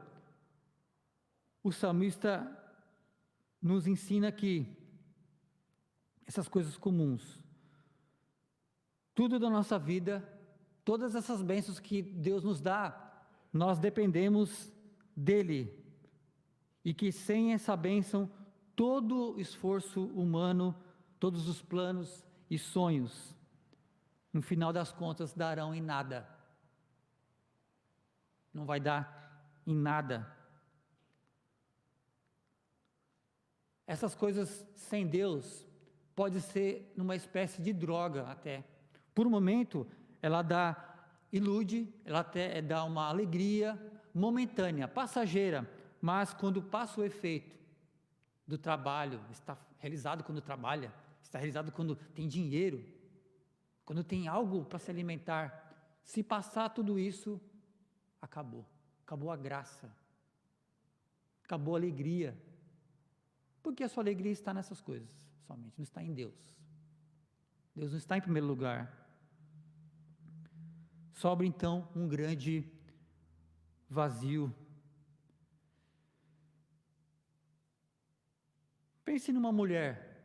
o salmista nos ensina que essas coisas comuns, tudo da nossa vida, todas essas bênçãos que Deus nos dá, nós dependemos dEle, e que sem essa bênção, todo esforço humano, todos os planos e sonhos, no final das contas, darão em nada. Não vai dar em nada. Essas coisas sem Deus pode ser numa espécie de droga até. Por um momento, ela ilude, ela até dá uma alegria momentânea, passageira, mas quando passa o efeito do trabalho, está realizado quando trabalha, está realizado quando tem dinheiro, quando tem algo para se alimentar, se passar tudo isso, acabou a graça, acabou a alegria, porque a sua alegria está nessas coisas somente, não está em Deus. Deus não está em primeiro lugar. Sobra então um grande vazio. Pense numa mulher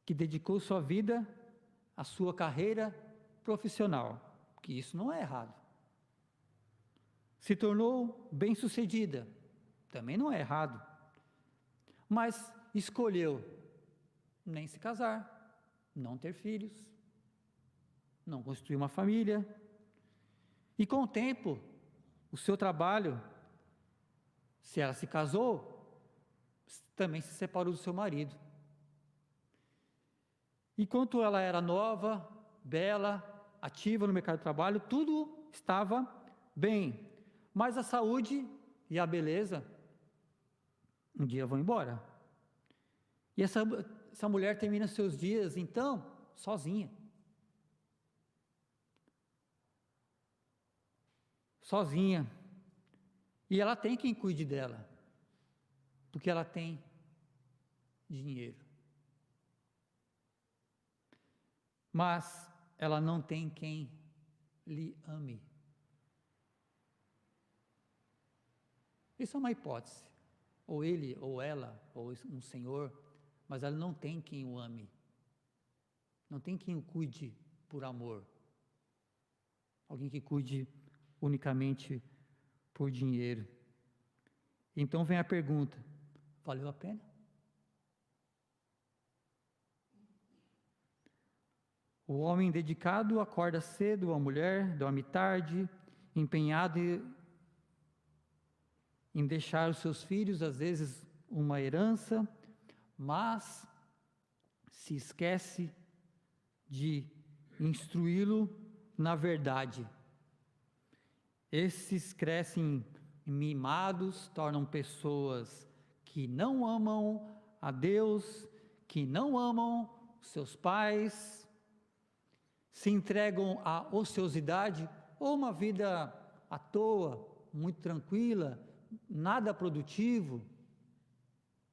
que dedicou sua vida à sua carreira profissional, que isso não é errado. Se tornou bem-sucedida, também não é errado. Mas escolheu nem se casar, não ter filhos, não construir uma família. E com o tempo, o seu trabalho, se ela se casou, também se separou do seu marido. Enquanto ela era nova, bela, ativa no mercado de trabalho, tudo estava bem. Mas a saúde e a beleza, um dia vão embora. E essa mulher termina seus dias, então, sozinha. Sozinha. E ela tem quem cuide dela, porque ela tem dinheiro. Mas ela não tem quem lhe ame. Isso é uma hipótese. Ou ele, ou ela, ou um senhor, mas ela não tem quem o ame. Não tem quem o cuide por amor. Alguém que cuide unicamente por dinheiro. Então vem a pergunta: valeu a pena? O homem dedicado acorda cedo, a mulher dorme tarde, empenhado em deixar os seus filhos, às vezes, uma herança, mas se esquece de instruí-lo na verdade. Esses crescem mimados, tornam pessoas que não amam a Deus, que não amam os seus pais, se entregam à ociosidade ou uma vida à toa, muito tranquila, nada produtivo,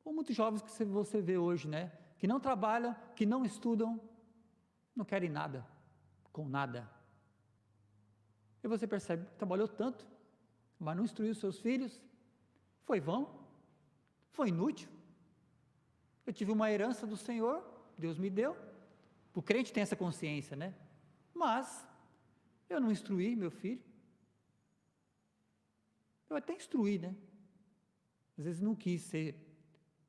ou muitos jovens que você vê hoje, né? Que não trabalham, que não estudam, não querem nada, com nada. E você percebe, trabalhou tanto, mas não instruiu seus filhos, foi vão, foi inútil. Eu tive uma herança do Senhor, Deus me deu, o crente tem essa consciência, né? Mas eu não instruí meu filho. Eu até instruí, né? Às vezes não quis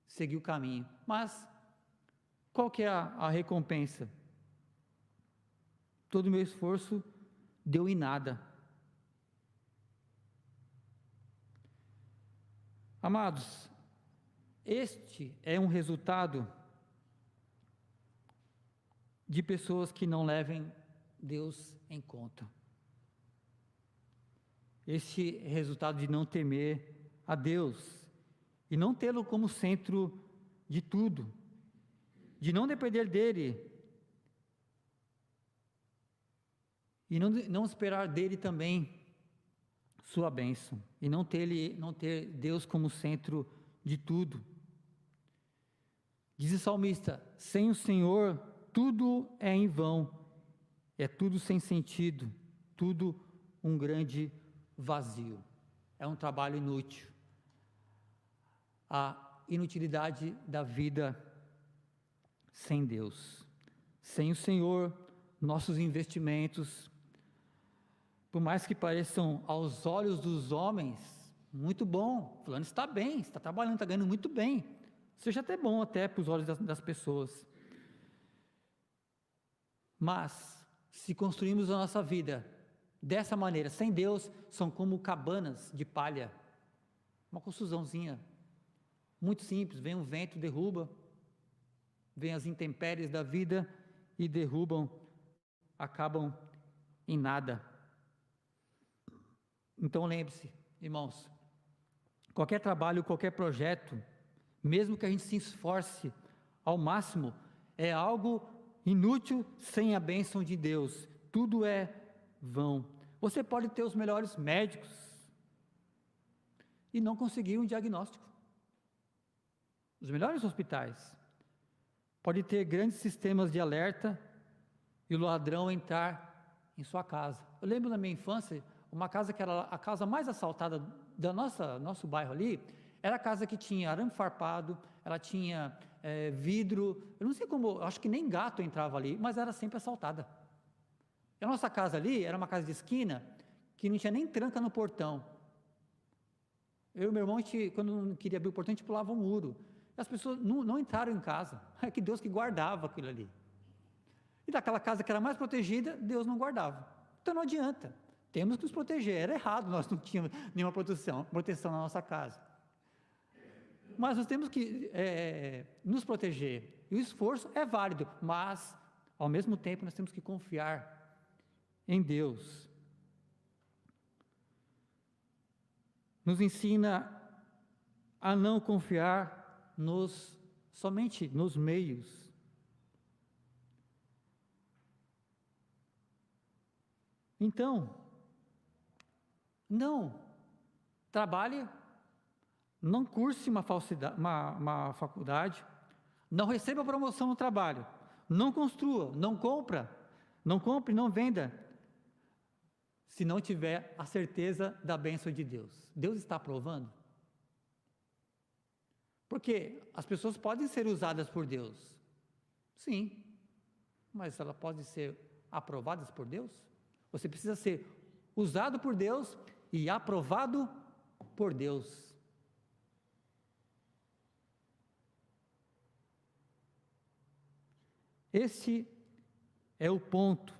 seguir o caminho. Mas qual que é a recompensa? Todo o meu esforço deu em nada. Amados, este é um resultado de pessoas que não levem Deus em conta. Este é resultado de não temer a Deus e não tê-lo como centro de tudo, de não depender dele e não esperar dele também sua bênção, e não ter Deus como centro de tudo. Diz o salmista: sem o Senhor tudo é em vão, é tudo sem sentido, tudo um grande vazio, é um trabalho inútil. A inutilidade da vida sem Deus. Sem o Senhor, nossos investimentos, por mais que pareçam aos olhos dos homens, muito bom, fulano está bem, está trabalhando, está ganhando muito bem, seja até bom até para os olhos das pessoas. Mas, se construímos a nossa vida dessa maneira, sem Deus, são como cabanas de palha, uma construçãozinha, muito simples, vem um vento, derruba, vem as intempéries da vida e derrubam, acabam em nada. Então lembre-se, irmãos, qualquer trabalho, qualquer projeto, mesmo que a gente se esforce ao máximo, é algo inútil sem a bênção de Deus, tudo é vão. Você pode ter os melhores médicos e não conseguir um diagnóstico. Os melhores hospitais. Pode ter grandes sistemas de alerta e o ladrão entrar em sua casa. Eu lembro na minha infância, uma casa que era a casa mais assaltada do nosso bairro ali, era a casa que tinha arame farpado, ela tinha vidro, eu não sei como, acho que nem gato entrava ali, mas era sempre assaltada. E a nossa casa ali era uma casa de esquina, que não tinha nem tranca no portão. Eu e meu irmão, quando não queria abrir o portão, a gente pulava um muro. E as pessoas não entraram em casa, é que Deus que guardava aquilo ali. E daquela casa que era mais protegida, Deus não guardava. Então não adianta, temos que nos proteger, era errado, nós não tínhamos nenhuma proteção na nossa casa. Mas nós temos que nos proteger, e o esforço é válido, mas, ao mesmo tempo, nós temos que confiar em Deus. Nos ensina a não confiar somente nos meios. Então, não trabalhe, não curse uma faculdade, não receba promoção no trabalho, não construa, não compre, não venda, se não tiver a certeza da bênção de Deus. Deus está aprovando? Porque as pessoas podem ser usadas por Deus, sim, mas elas podem ser aprovadas por Deus? Você precisa ser usado por Deus e aprovado por Deus. Esse é o ponto.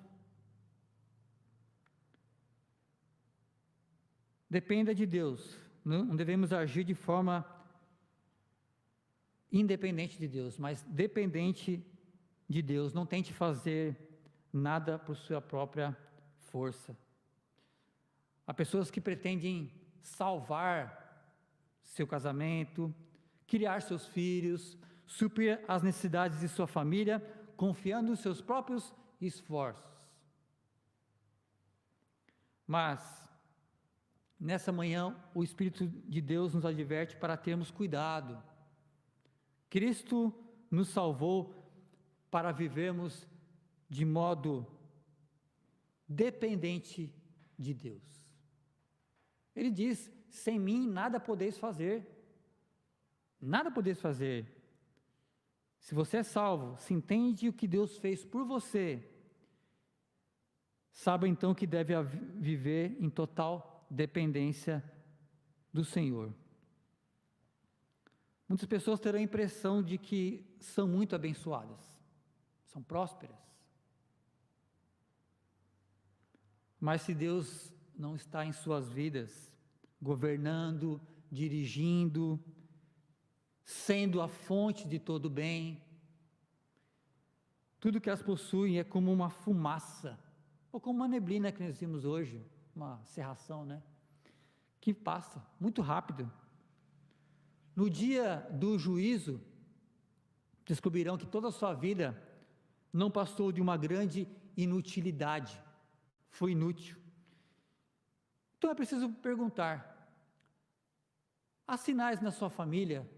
Dependa de Deus não devemos agir de forma independente de Deus, mas dependente de Deus. Não tente fazer nada por sua própria força. Há pessoas que pretendem salvar seu casamento, criar seus filhos, suprir as necessidades de sua família, confiando nos seus próprios esforços. Mas, nessa manhã, o Espírito de Deus nos adverte para termos cuidado. Cristo nos salvou para vivermos de modo dependente de Deus. Ele diz: sem mim nada podeis fazer. Nada podeis fazer. Se você é salvo, se entende o que Deus fez por você, saiba então que deve viver em total dependência do Senhor. Muitas pessoas terão a impressão de que são muito abençoadas, são prósperas. Mas se Deus não está em suas vidas, governando, dirigindo, sendo a fonte de todo o bem, tudo que elas possuem é como uma fumaça, ou como uma neblina que nós vimos hoje, uma cerração, né? Que passa muito rápido. No dia do juízo, descobrirão que toda a sua vida não passou de uma grande inutilidade, foi inútil. Então é preciso perguntar: há sinais na sua família?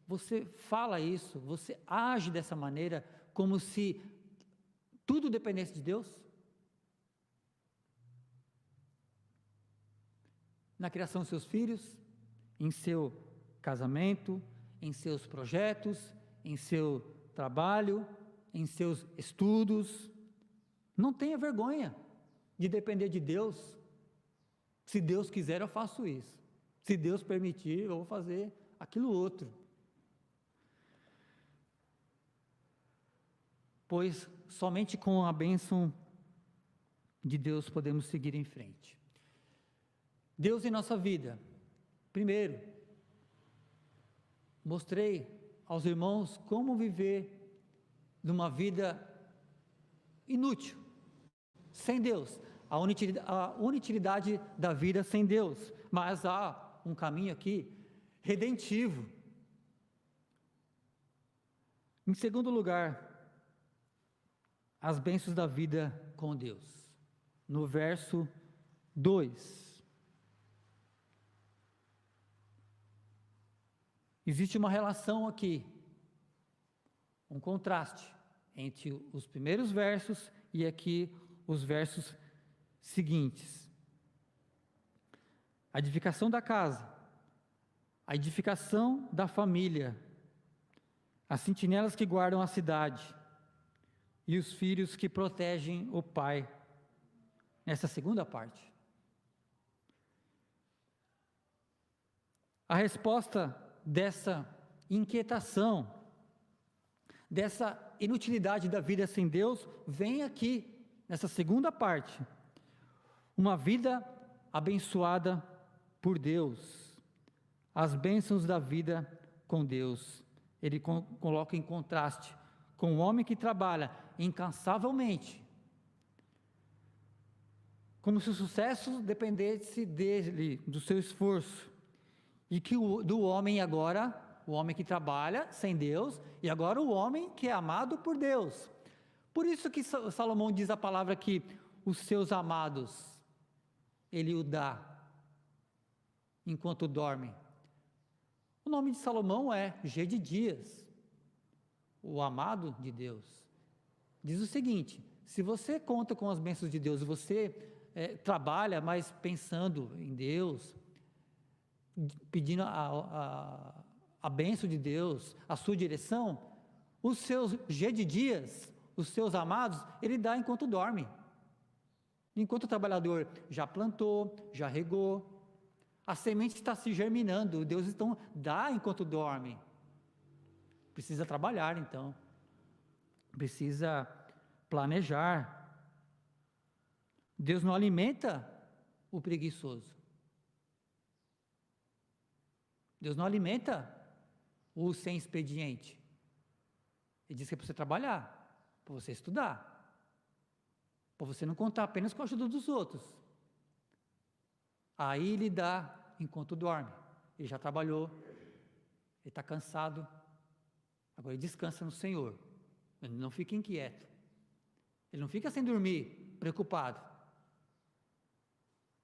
Você fala isso, você age dessa maneira, como se tudo dependesse de Deus? Na criação dos seus filhos, em seu casamento, em seus projetos, em seu trabalho, em seus estudos. Não tenha vergonha de depender de Deus. Se Deus quiser, eu faço isso. Se Deus permitir, eu vou fazer aquilo outro. Pois somente com a bênção de Deus podemos seguir em frente. Deus em nossa vida. Primeiro, mostrei aos irmãos como viver numa vida inútil, sem Deus, a inutilidade da vida sem Deus, mas há um caminho aqui redentivo. Em segundo lugar, as bênçãos da vida com Deus. No verso 2. Existe uma relação aqui, um contraste entre os primeiros versos e aqui os versos seguintes. A edificação da casa, a edificação da família, as sentinelas que guardam a cidade e os filhos que protegem o pai. Nessa segunda parte. A resposta dessa inquietação, dessa inutilidade da vida sem Deus, vem aqui, nessa segunda parte. Uma vida abençoada por Deus. As bênçãos da vida com Deus. Ele coloca em contraste com o homem que trabalha incansavelmente, como se o sucesso dependesse dele, do seu esforço. E que do homem agora, o homem que trabalha sem Deus, e agora o homem que é amado por Deus. Por isso que Salomão diz a palavra que os seus amados, ele o dá, enquanto dorme. O nome de Salomão é Gedidias, o amado de Deus. Diz o seguinte: se você conta com as bênçãos de Deus, você trabalha, mas pensando em Deus, pedindo a bênção de Deus, a sua direção, os seus Gedidias, os seus amados, ele dá enquanto dorme. Enquanto o trabalhador já plantou, já regou, a semente está se germinando, Deus então dá enquanto dorme. Precisa trabalhar então, precisa planejar. Deus não alimenta o preguiçoso. Deus não alimenta o sem expediente. Ele diz que é para você trabalhar, para você estudar, para você não contar apenas com a ajuda dos outros. Aí ele dá enquanto dorme. Ele já trabalhou, ele está cansado, agora ele descansa no Senhor. Ele não fica inquieto, ele não fica sem dormir, preocupado.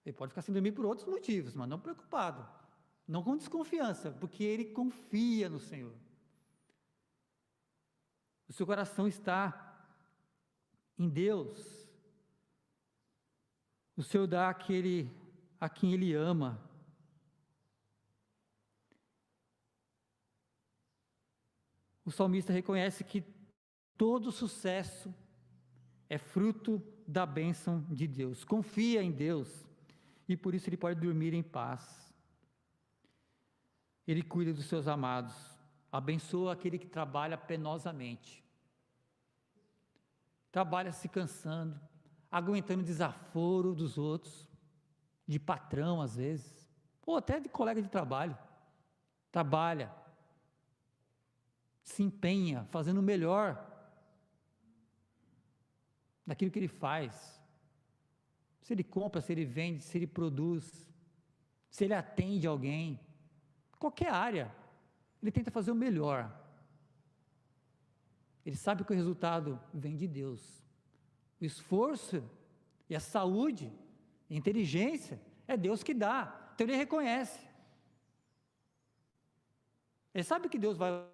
Ele pode ficar sem dormir por outros motivos, mas não preocupado, não com desconfiança, porque ele confia no Senhor. O seu coração está em Deus. O Senhor dá àquele a quem Ele ama. O salmista reconhece que todo sucesso é fruto da bênção de Deus. Confia em Deus e por isso ele pode dormir em paz. Ele cuida dos seus amados, abençoa aquele que trabalha penosamente. Trabalha se cansando, aguentando desaforo dos outros, de patrão às vezes, ou até de colega de trabalho. Trabalha, se empenha, fazendo o melhor daquilo que ele faz. Se ele compra, se ele vende, se ele produz, se ele atende alguém, qualquer área, ele tenta fazer o melhor. Ele sabe que o resultado vem de Deus. O esforço e a saúde, a inteligência, é Deus que dá. Então ele reconhece. Ele sabe que Deus vai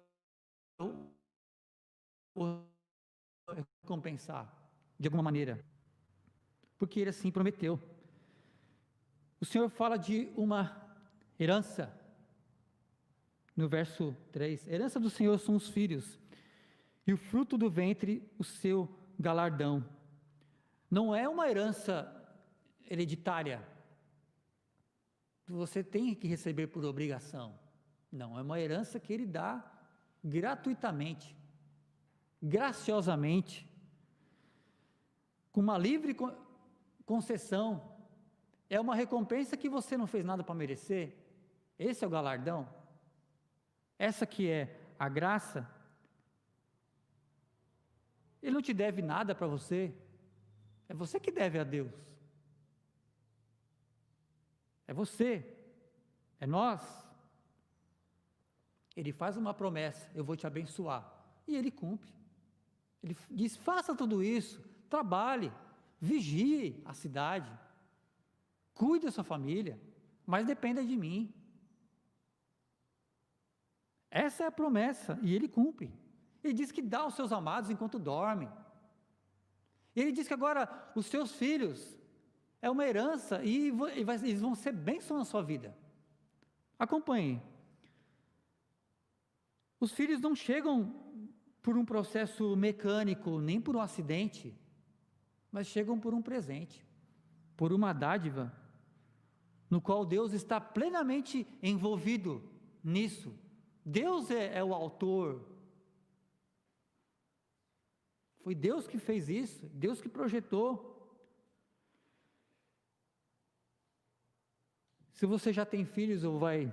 o recompensar de alguma maneira, porque ele assim prometeu. O Senhor fala de uma herança, no verso 3, a herança do Senhor são os filhos, e o fruto do ventre o seu galardão. Não é uma herança hereditária, que você tem que receber por obrigação. Não, é uma herança que Ele dá gratuitamente, graciosamente, com uma livre concessão. É uma recompensa que você não fez nada para merecer. Esse é o galardão. Essa que é a graça. Ele não te deve nada para você. É você que deve a Deus. É você. É nós. Ele faz uma promessa: eu vou te abençoar. E Ele cumpre. Ele diz: faça tudo isso, trabalhe, vigie a cidade, cuide da sua família, mas dependa de mim. Essa é a promessa, e Ele cumpre. Ele diz que dá aos seus amados enquanto dormem. Ele diz que agora os seus filhos é uma herança e eles vão ser bênção na sua vida. Acompanhe. Os filhos não chegam por um processo mecânico, nem por um acidente, mas chegam por um presente, por uma dádiva, no qual Deus está plenamente envolvido nisso. Deus é o autor. Foi Deus que fez isso, Deus que projetou. Se você já tem filhos ou vai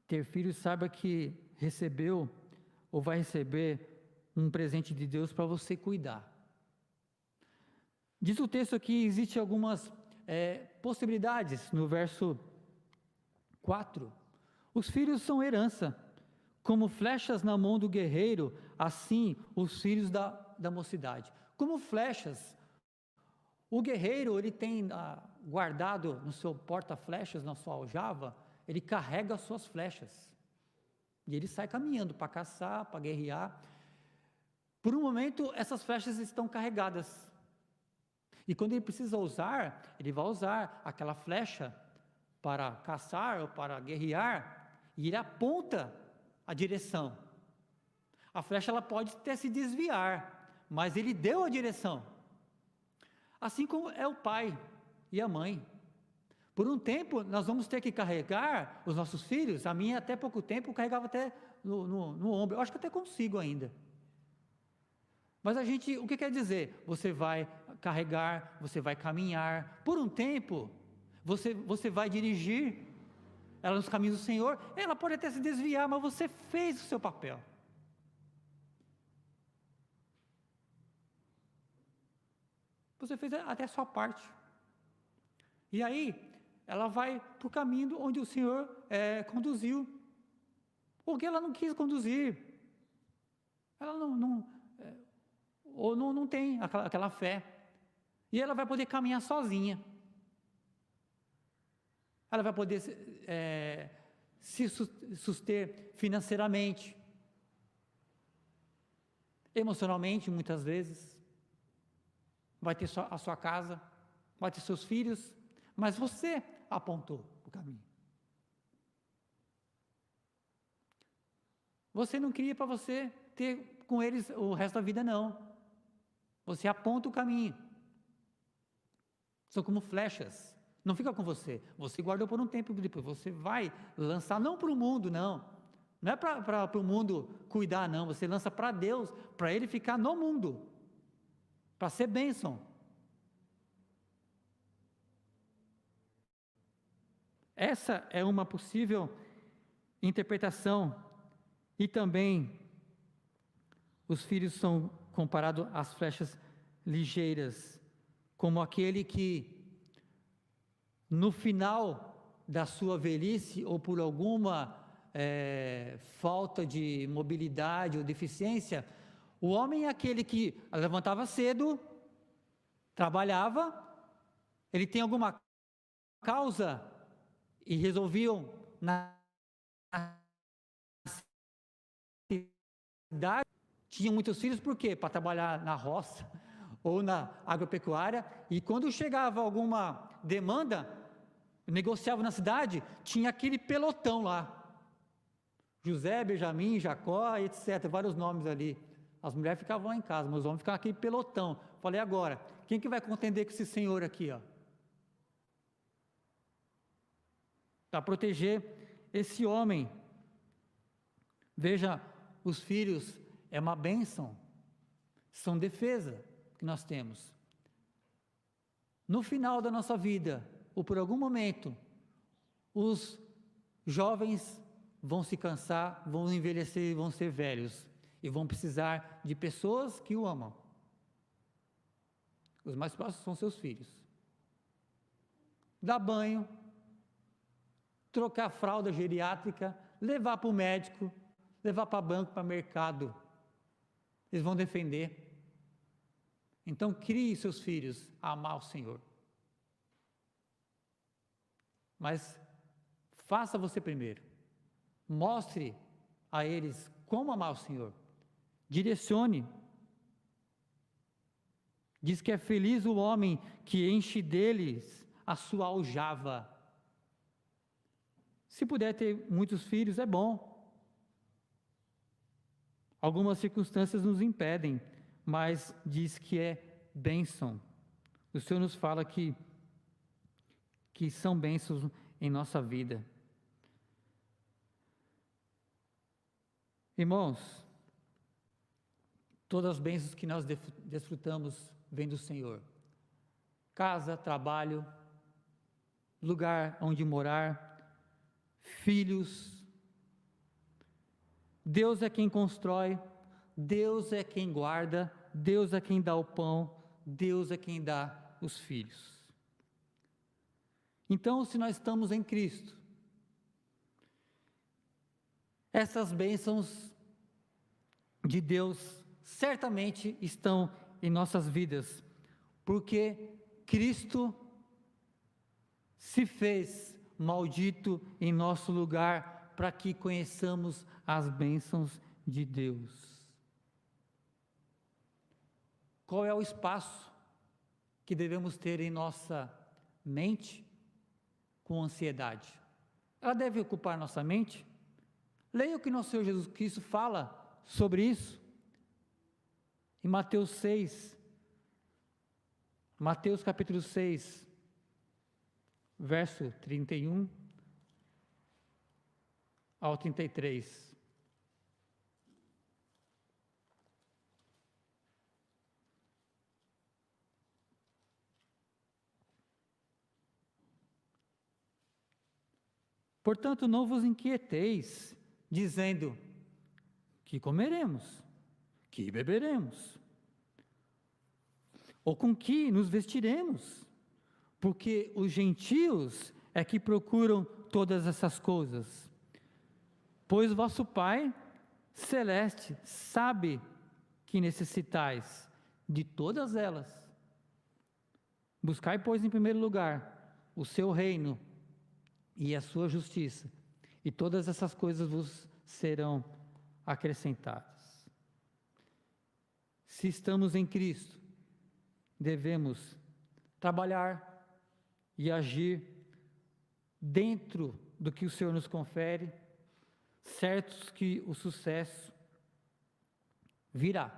ter filhos, saiba que recebeu ou vai receber um presente de Deus para você cuidar. Diz o texto aqui, existem algumas possibilidades no verso 4. Os filhos são herança, como flechas na mão do guerreiro, assim os filhos da mocidade. Como flechas, o guerreiro, ele tem guardado no seu porta-flechas, na sua aljava, ele carrega as suas flechas. E ele sai caminhando para caçar, para guerrear. Por um momento, essas flechas estão carregadas. E quando ele precisa usar, ele vai usar aquela flecha para caçar ou para guerrear, e ele aponta a direção. A flecha ela pode até se desviar, mas ele deu a direção. Assim como é o pai e a mãe. Por um tempo, nós vamos ter que carregar os nossos filhos. A minha, até pouco tempo, eu carregava até no ombro. Eu acho que até consigo ainda. Mas o que quer dizer? Você vai carregar, você vai caminhar. Por um tempo, você vai dirigir. ela nos caminhos do Senhor, ela pode até se desviar, mas você fez o seu papel. Você fez até a sua parte. E aí, ela vai para o caminho onde o Senhor conduziu. Porque ela não quis conduzir. Ela não tem aquela fé. E ela vai poder caminhar sozinha. Ela vai poder se suster financeiramente, emocionalmente, muitas vezes. Vai ter a sua casa, vai ter seus filhos, mas você apontou o caminho. Você não queria para você ter com eles o resto da vida, não. Você aponta o caminho. São como flechas. Não fica com você. Você guardou por um tempo, depois você vai lançar, não para o mundo, não. Não é para o mundo cuidar, não. Você lança para Deus, para Ele ficar no mundo. Para ser bênção. Essa é uma possível interpretação. E também, os filhos são comparados às flechas ligeiras, como aquele que, no final da sua velhice, ou por alguma falta de mobilidade ou deficiência, o homem é aquele que levantava cedo, trabalhava, ele tem alguma causa e resolviam na cidade, tinham muitos filhos, por quê? Para trabalhar na roça ou na agropecuária, e quando chegava alguma demanda, negociava na cidade, tinha aquele pelotão lá, José, Benjamim, Jacó, etc., vários nomes ali. As mulheres ficavam lá em casa, mas os homens ficavam aquele pelotão. Falei, agora, quem que vai contender com esse senhor aqui, ó? Para proteger esse homem. Veja, os filhos é uma bênção, são defesa que nós temos. No final da nossa vida, ou por algum momento, os jovens vão se cansar, vão envelhecer e vão ser velhos. E vão precisar de pessoas que o amam. Os mais próximos são seus filhos. Dar banho, trocar fralda geriátrica, levar para o médico, levar para banco, para mercado. Eles vão defender. Então, crie seus filhos a amar o Senhor. Mas faça você primeiro. Mostre a eles como amar o Senhor. Direcione. Diz que é feliz o homem que enche deles a sua aljava. Se puder ter muitos filhos, é bom. Algumas circunstâncias nos impedem, mas diz que é bênção. O Senhor nos fala que são bênçãos em nossa vida. Irmãos, todas as bênçãos que nós desfrutamos vêm do Senhor. Casa, trabalho, lugar onde morar, filhos. Deus é quem constrói, Deus é quem guarda, Deus é quem dá o pão, Deus é quem dá os filhos. Então, se nós estamos em Cristo, essas bênçãos de Deus certamente estão em nossas vidas, porque Cristo se fez maldito em nosso lugar para que conheçamos as bênçãos de Deus. Qual é o espaço que devemos ter em nossa mente com ansiedade? Ela deve ocupar nossa mente? Leia o que nosso Senhor Jesus Cristo fala sobre isso. Em Mateus 6, Mateus capítulo 6, verso 31 ao 33. Portanto, não vos inquieteis, dizendo: que comeremos, que beberemos, ou com que nos vestiremos, porque os gentios é que procuram todas essas coisas. Pois vosso Pai Celeste sabe que necessitais de todas elas. Buscai, pois, em primeiro lugar o seu reino e a sua justiça, e todas essas coisas vos serão acrescentadas. Se estamos em Cristo, devemos trabalhar e agir dentro do que o Senhor nos confere, certos que o sucesso virá,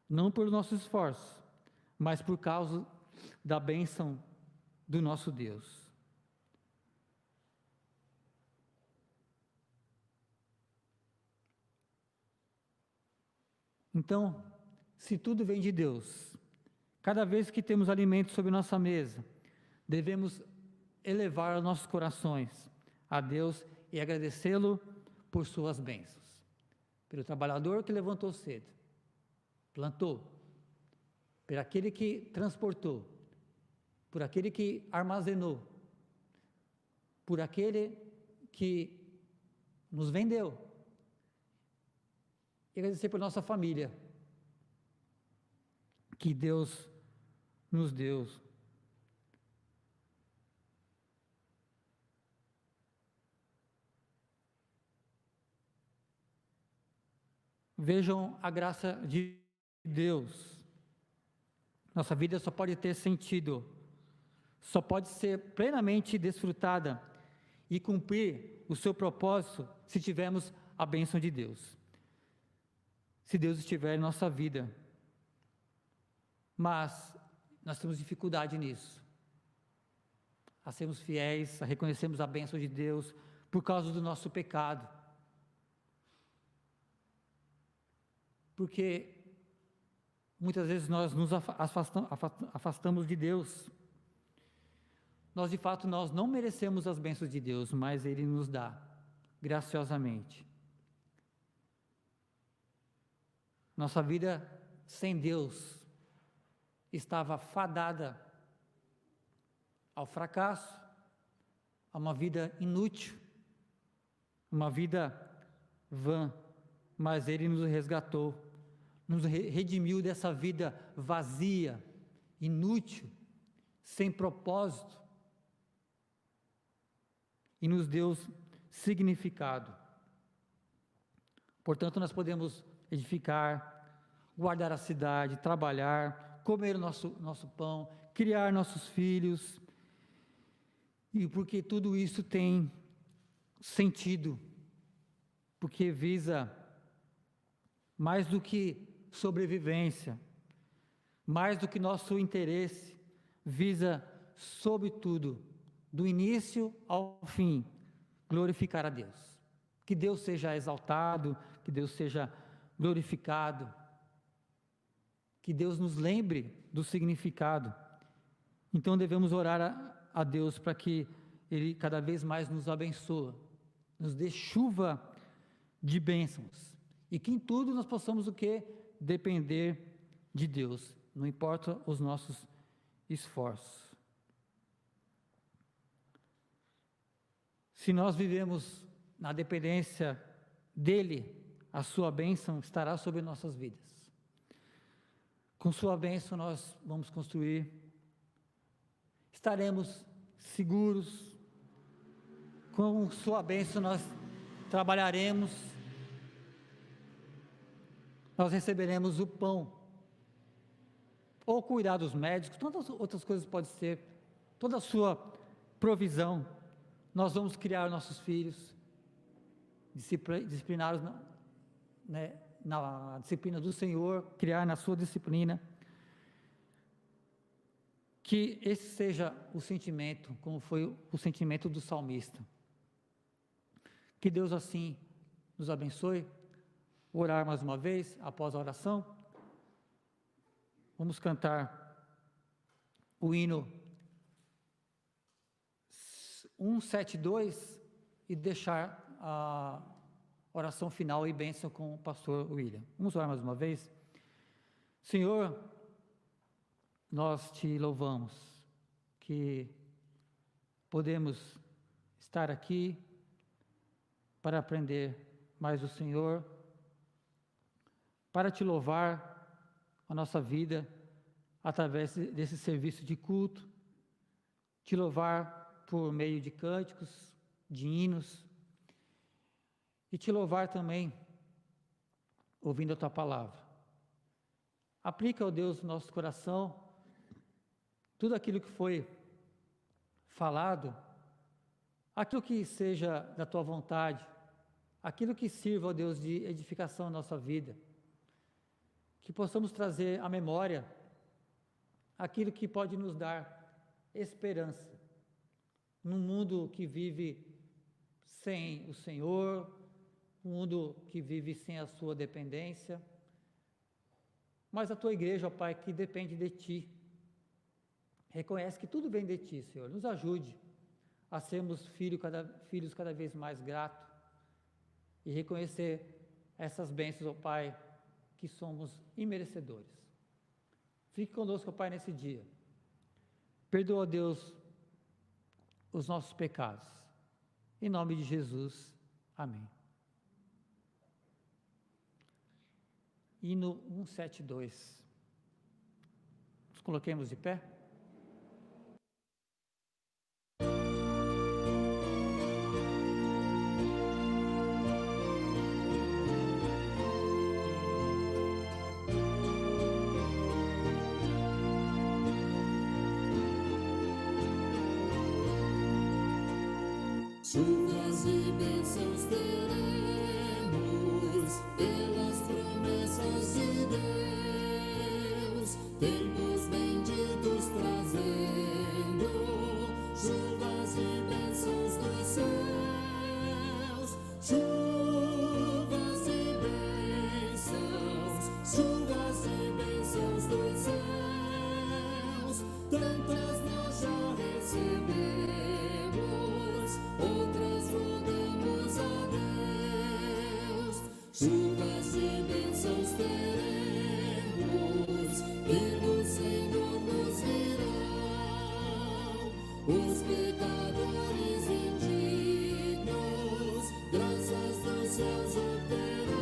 não por nosso esforço, mas por causa da bênção do nosso Deus. Então, se tudo vem de Deus, cada vez que temos alimento sobre nossa mesa, devemos elevar os nossos corações a Deus e agradecê-lo por suas bênçãos. Pelo trabalhador que levantou cedo, plantou, por aquele que transportou, por aquele que armazenou, por aquele que nos vendeu. E agradecer por nossa família, que Deus nos deu. Vejam a graça de Deus. Nossa vida só pode ter sentido, só pode ser plenamente desfrutada e cumprir o seu propósito se tivermos a bênção de Deus. Se Deus estiver em nossa vida. Mas nós temos dificuldade nisso. A sermos fiéis, a reconhecermos a bênção de Deus por causa do nosso pecado. Porque muitas vezes nós nos afastamos de Deus. Nós, de fato, nós não merecemos as bênçãos de Deus, mas Ele nos dá, graciosamente. Nossa vida sem Deus estava fadada ao fracasso, a uma vida inútil, uma vida vã, mas Ele nos resgatou, nos redimiu dessa vida vazia, inútil, sem propósito, e nos deu significado. Portanto, nós podemos edificar, guardar a cidade, trabalhar, comer o nosso pão, criar nossos filhos, e porque tudo isso tem sentido, porque visa mais do que sobrevivência, mais do que nosso interesse, visa, sobretudo, do início ao fim, glorificar a Deus. Que Deus seja exaltado, que Deus seja glorificado, que Deus nos lembre do significado. Então devemos orar a Deus para que Ele cada vez mais nos abençoe, nos dê chuva de bênçãos, e que em tudo nós possamos o quê? Depender de Deus, não importa os nossos esforços. Se nós vivemos na dependência dEle, a sua bênção estará sobre nossas vidas. Com sua bênção nós vamos construir, estaremos seguros, com sua bênção nós trabalharemos, nós receberemos o pão, ou cuidar dos médicos, tantas outras coisas pode ser, toda a sua provisão. Nós vamos criar nossos filhos, discipliná-los na disciplina do Senhor, criar na sua disciplina. Que esse seja o sentimento, como foi o sentimento do salmista. Que Deus assim nos abençoe. Vou orar mais uma vez, após a oração. Vamos cantar o hino 172, e deixar a oração final e bênção com o pastor William. Vamos orar mais uma vez? Senhor, nós te louvamos, que podemos estar aqui para aprender mais do Senhor, para te louvar a nossa vida através desse serviço de culto, te louvar por meio de cânticos, de hinos, e te louvar também ouvindo a tua palavra. Aplica, ó Deus, no nosso coração tudo aquilo que foi falado, aquilo que seja da tua vontade, aquilo que sirva, ó Deus, de edificação à nossa vida, que possamos trazer à memória aquilo que pode nos dar esperança num mundo que vive sem o Senhor, um mundo que vive sem a sua dependência, mas a tua igreja, ó Pai, que depende de ti, reconhece que tudo vem de ti, Senhor, nos ajude a sermos filhos cada vez mais gratos e reconhecer essas bênçãos, ó Pai, que somos imerecedores. Fique conosco, ó Pai, nesse dia. Perdoa, Deus, os nossos pecados. Em nome de Jesus, amém. Hino 172. Nos coloquemos de pé. Chuvas e bênçãos teremos pelas promessas de Deus, tempos benditos trazendo, chuvas e bênçãos dos céus, chuvas e bênçãos dos céus, tantas nós já recebemos. Outras rogamos a Deus, chuvas e bênçãos teremos, e do Senhor nos virão os pecadores indignos, graças dos céus obterão.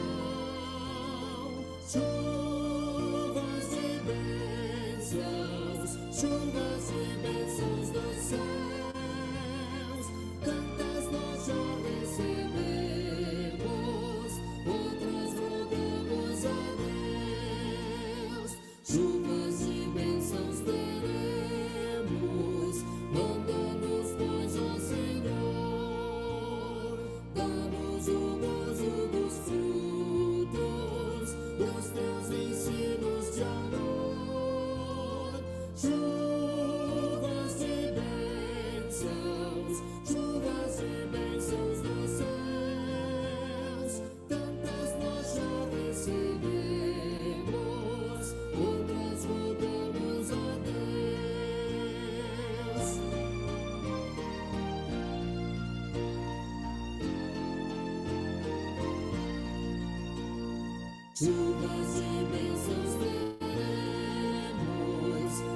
Chuvas e bênçãos dos céus, tantas nós já recebemos, outras rogamos a Deus. Chuvas e bênçãos teremos, manda-nos, pois, ó Senhor, dá-nos o gozo dos frutos dos teus ensinos de amor. Chuvas e bênçãos dos céus, tantas nós já recebemos, outras rogamos a Deus. Chuvas e bênçãos teremos,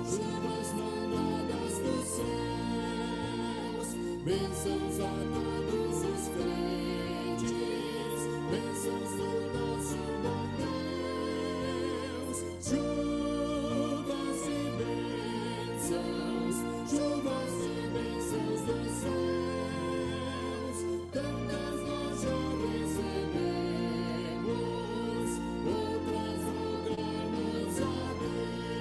chuvas mandadas dos céus, bênçãos a todos os crentes, bênçãos do nosso bom Deus. Chuvas e bênçãos dos céus, tantas nós já recebemos, outras rogamos a Deus.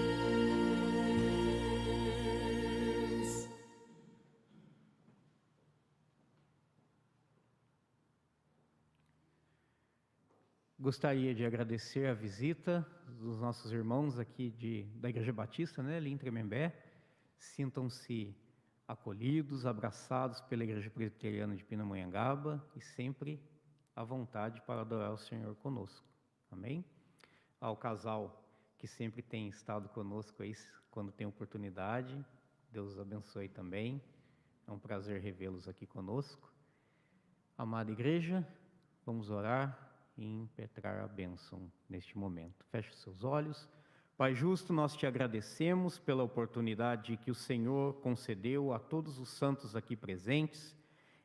Gostaria de agradecer a visita dos nossos irmãos aqui da Igreja Batista, né, ali em Tremembé. Sintam-se acolhidos, abraçados pela Igreja Presbiteriana de Pindamonhangaba e sempre à vontade para adorar o Senhor conosco. Amém? Ao casal que sempre tem estado conosco aí quando tem oportunidade, Deus os abençoe também. É um prazer revê-los aqui conosco. Amada igreja, vamos orar e impetrar a bênção neste momento. Feche seus olhos. Pai justo, nós te agradecemos pela oportunidade que o Senhor concedeu a todos os santos aqui presentes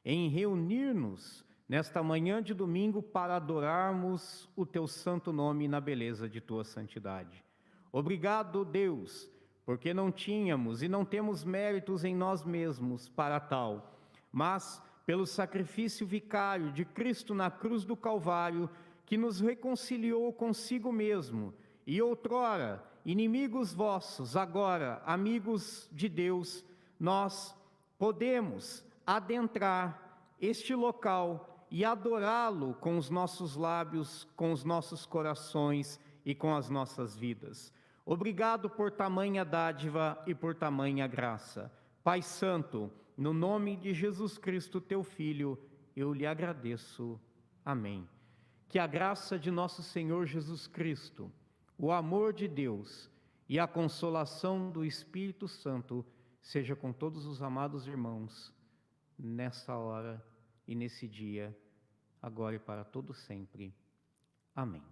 em reunir-nos nesta manhã de domingo para adorarmos o teu santo nome na beleza de tua santidade. Obrigado, Deus, porque não tínhamos e não temos méritos em nós mesmos para tal, mas pelo sacrifício vicário de Cristo na cruz do Calvário, que nos reconciliou consigo mesmo, e outrora, inimigos vossos, agora amigos de Deus, nós podemos adentrar este local e adorá-lo com os nossos lábios, com os nossos corações e com as nossas vidas. Obrigado por tamanha dádiva e por tamanha graça. Pai Santo, no nome de Jesus Cristo, teu Filho, eu lhe agradeço. Amém. Que a graça de nosso Senhor Jesus Cristo, o amor de Deus e a consolação do Espírito Santo seja com todos os amados irmãos, nessa hora e nesse dia, agora e para todo sempre. Amém.